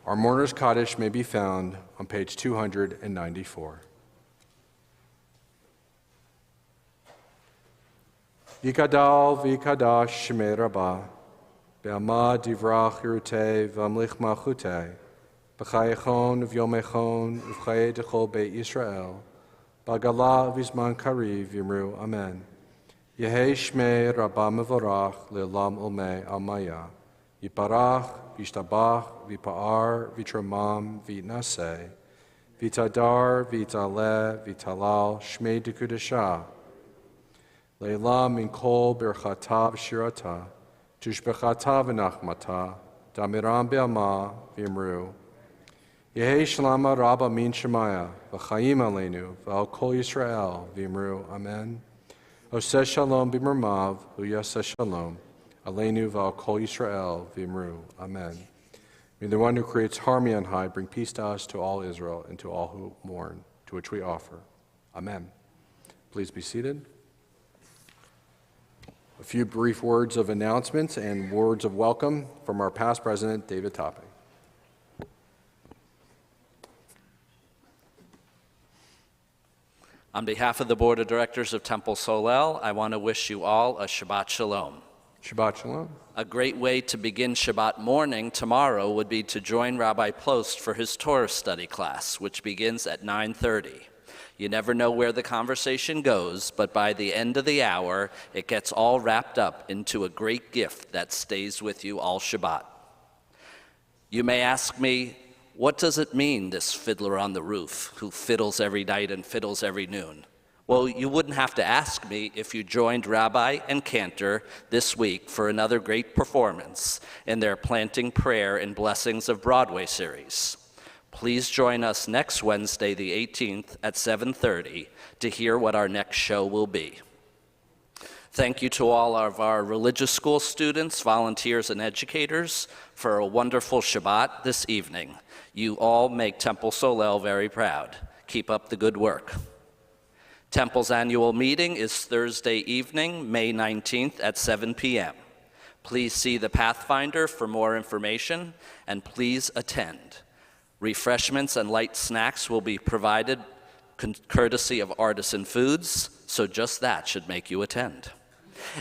Our mourner's Kaddish may be found on page 294. Vikadal vikadash shemei Rabba, be'amad divrach yirutei v'amlich malchutei, b'chayechon v'yomechon v'chaye dechol beit Yisrael, b'gala v'zman kariv yimru amen. Yehei shmei Rabba mevorach le'olam olmei almaya, yiparach v'yishtabach v'yipa'ar v'yitramam v'yitnaseh, v'yitadar v'yitaleh v'yitalal shmei dekudashah, Leila min kol birchata v'shirata, tushbechata v'nachmata, damiram be'ama v'yimru. Yehei shlama rabba min shemaya, v'chaim aleinu, v'al kol Yisrael v'yimru. Amen. Oseh shalom b'mermav, v'yaseh shalom, aleinu v'al kol Yisrael v'yimru. Amen. May the one who creates harmony on high bring peace to us, to all Israel, and to all who mourn, to which we offer. Amen. Please be seated. A few brief words of announcements and words of welcome from our past president, David Topping. On behalf of the Board of Directors of Temple Solel, I want to wish you all a Shabbat Shalom. Shabbat Shalom. A great way to begin Shabbat morning tomorrow would be to join Rabbi Plost for his Torah study class, which begins at 9:30. You never know where the conversation goes, but by the end of the hour, it gets all wrapped up into a great gift that stays with you all Shabbat. You may ask me, what does it mean, this fiddler on the roof who fiddles every night and fiddles every noon? Well, you wouldn't have to ask me if you joined Rabbi and Cantor this week for another great performance in their Planting Prayer and Blessings of Broadway series. Please join us next Wednesday, the 18th at 7:30 to hear what our next show will be. Thank you to all of our religious school students, volunteers, and educators for a wonderful Shabbat this evening. You all make Temple Solel very proud. Keep up the good work. Temple's annual meeting is Thursday evening, May 19th at 7 p.m. Please see the Pathfinder for more information, and please attend. Refreshments and light snacks will be provided courtesy of Artisan Foods, so just that should make you attend.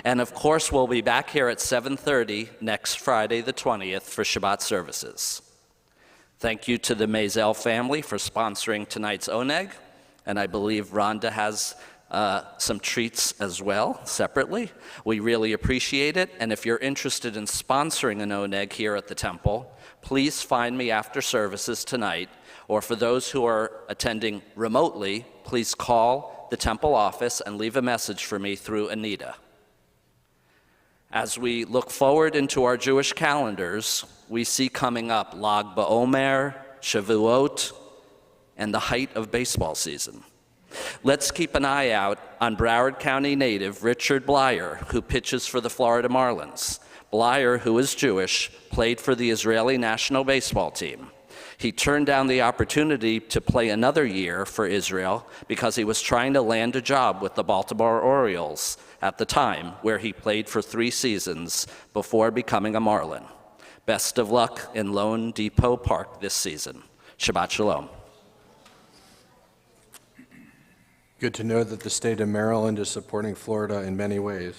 And of course, we'll be back here at 7:30 next Friday, the 20th, for Shabbat services. Thank you to the Mazel family for sponsoring tonight's oneg, and I believe Rhonda has some treats as well, separately. We really appreciate it, and if you're interested in sponsoring an oneg here at the temple, please find me after services tonight, or for those who are attending remotely, please call the temple office and leave a message for me through Anita. As we look forward into our Jewish calendars, we see coming up Lag BaOmer, Shavuot, and the height of baseball season. Let's keep an eye out on Broward County native Richard Blyer, who pitches for the Florida Marlins. Blyer, who is Jewish, played for the Israeli national baseball team. He turned down the opportunity to play another year for Israel because he was trying to land a job with the Baltimore Orioles at the time, where he played for 3 seasons before becoming a Marlin. Best of luck in Lone Depot Park this season. Shabbat Shalom. Good to know that the state of Maryland is supporting Florida in many ways.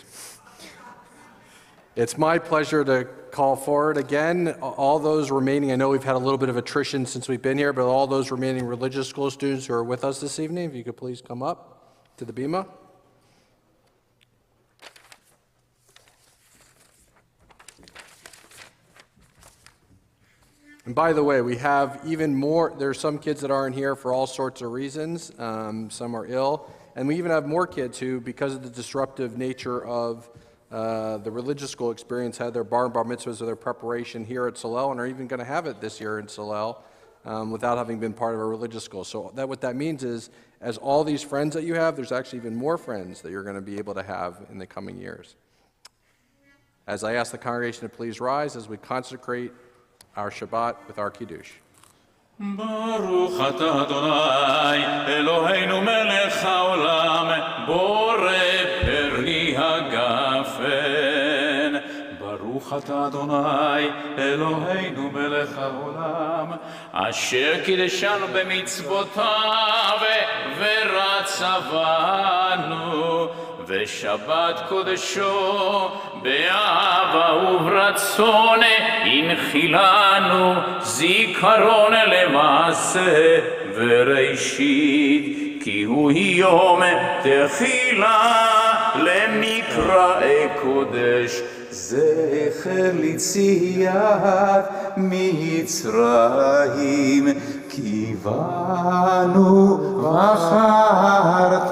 It's my pleasure to call forward again all those remaining, I know we've had a little bit of attrition since we've been here, but all those remaining religious school students who are with us this evening, if you could please come up to the bima. And by the way, we have even more, there's some kids that aren't here for all sorts of reasons, some are ill, and we even have more kids who, because of the disruptive nature of the religious school experience, had their bar and bar mitzvahs or their preparation here at Solel, and are even going to have it this year in Solel without having been part of a religious school. So what that means is, as all these friends that you have, there's actually even more friends that you're going to be able to have in the coming years. As I ask the congregation to please rise as we consecrate our Shabbat with our Kiddush. ברוך אתה אדוני אלוהינו מלך העולם בורא פרי הגפן ברוך אתה אדוני אלוהינו מלך העולם אשר קידשנו במצוותיו ורצה בנו ושבת קודשו באהבה וברצון הנחילנו זיכרון למעשה וראשית כי הוא יום תחילה למקראי קודש זכר ליציאת מצרים כי בנו בחרת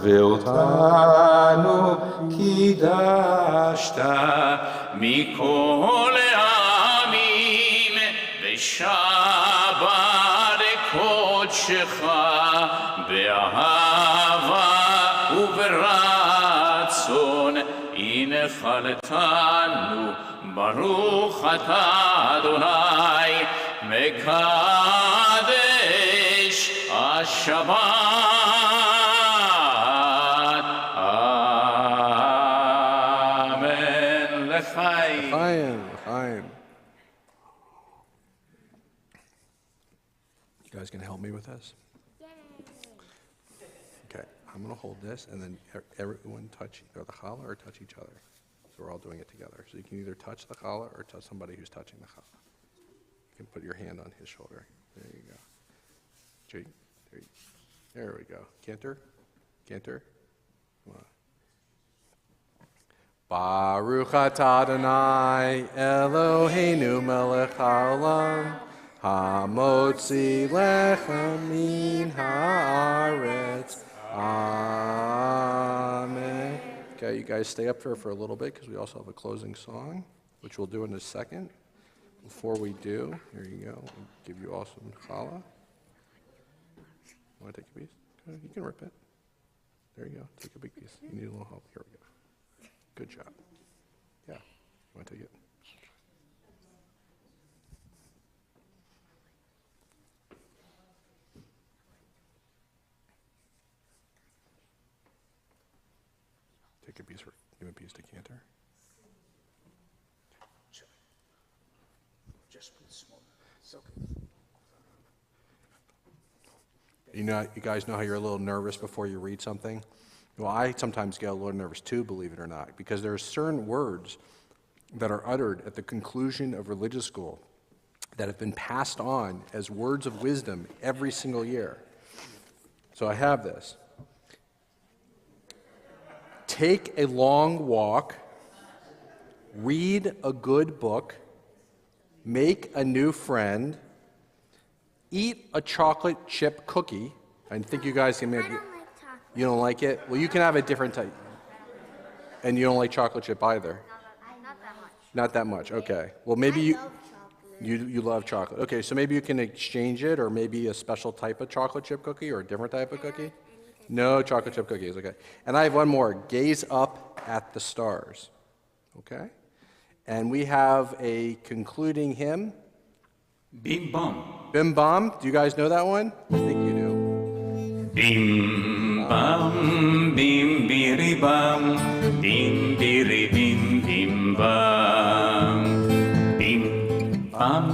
ואותנו קידשת מכל העמים ושבת קודשך באהבה וברצון הנחלתנו ברוך אתה אדוני מקדש השבת אמן לחיים. לחיים, לחיים. You guys gonna help me with this? Okay, I'm gonna hold this and then everyone touch either the challah or touch each other. So we're all doing it together. So you can either touch the challah or touch somebody who's touching the challah. You can put your hand on his shoulder. There you go. There we go. Cantor? Cantor? Come on. Baruch atah Adonai Eloheinu melech haolam hamotzi lechem min haaretz. Amen. Okay, you guys stay up here for a little bit because we also have a closing song, which we'll do in a second. Before we do, here you go. We'll give you all some challah. Want to take a piece? You can rip it. There you go. Take a big piece. You need a little help. Here we go. Good job. Yeah. You want to take it? Take a piece. Give a piece to Cantor. Just put small. It's okay. You guys know how you're a little nervous before you read something? Well, I sometimes get a little nervous too, believe it or not, because there are certain words that are uttered at the conclusion of religious school that have been passed on as words of wisdom every single year. So I have this. Take a long walk, read a good book, make a new friend, eat a chocolate chip cookie. I think you guys can maybe... You don't like it? Well, you can have a different type. And you don't like chocolate chip either? Not that much. Not that much, okay. Well, maybe you love chocolate. Okay, so maybe you can exchange it, or maybe a special type of chocolate chip cookie, or a different type of cookie? No chocolate chip cookies, okay. And I have one more. Gaze up at the stars, okay? And we have a concluding hymn. Bim bam. Bim bam. Do you guys know that one? I think you do. Bim bam, bim biri bam, bim biri bim bim bam. Bim bam,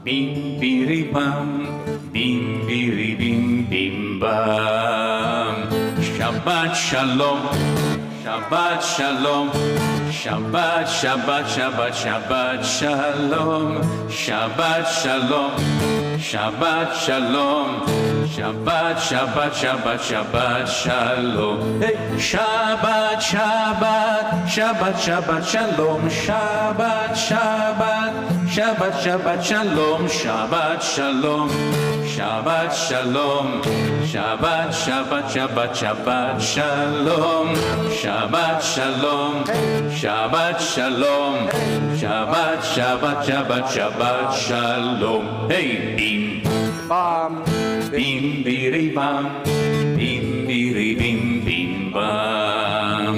bim biri bam, bim biri bim bim bam. Shabbat shalom, Shabbat shalom, Shabbat Shabbat Shabbat Shabbat shalom, Shabbat shalom, Shabbat shalom, Shabbat Shabbat Shabbat Shabbat shalom. Hey, Shabbat Shabbat Shabbat Shabbat shalom, Shabbat Shabbat Shabbat Shabbat shalom, Shabbat shalom, Shabbat shalom, Shabbat Shabbat Shabbat Shabbat shalom, Shabbat shalom, Shabbat shalom, Shabbat Shabbat Shabbat Shabbat shalom. Hey, bim bam, bim biri bam, bim biri bim bim bam,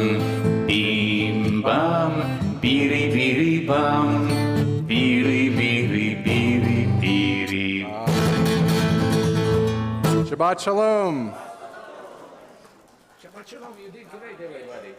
bim bam, biri biri bam, biri biri biri biri. Shabbat Shalom. Shabbat Shalom. You did great, everybody.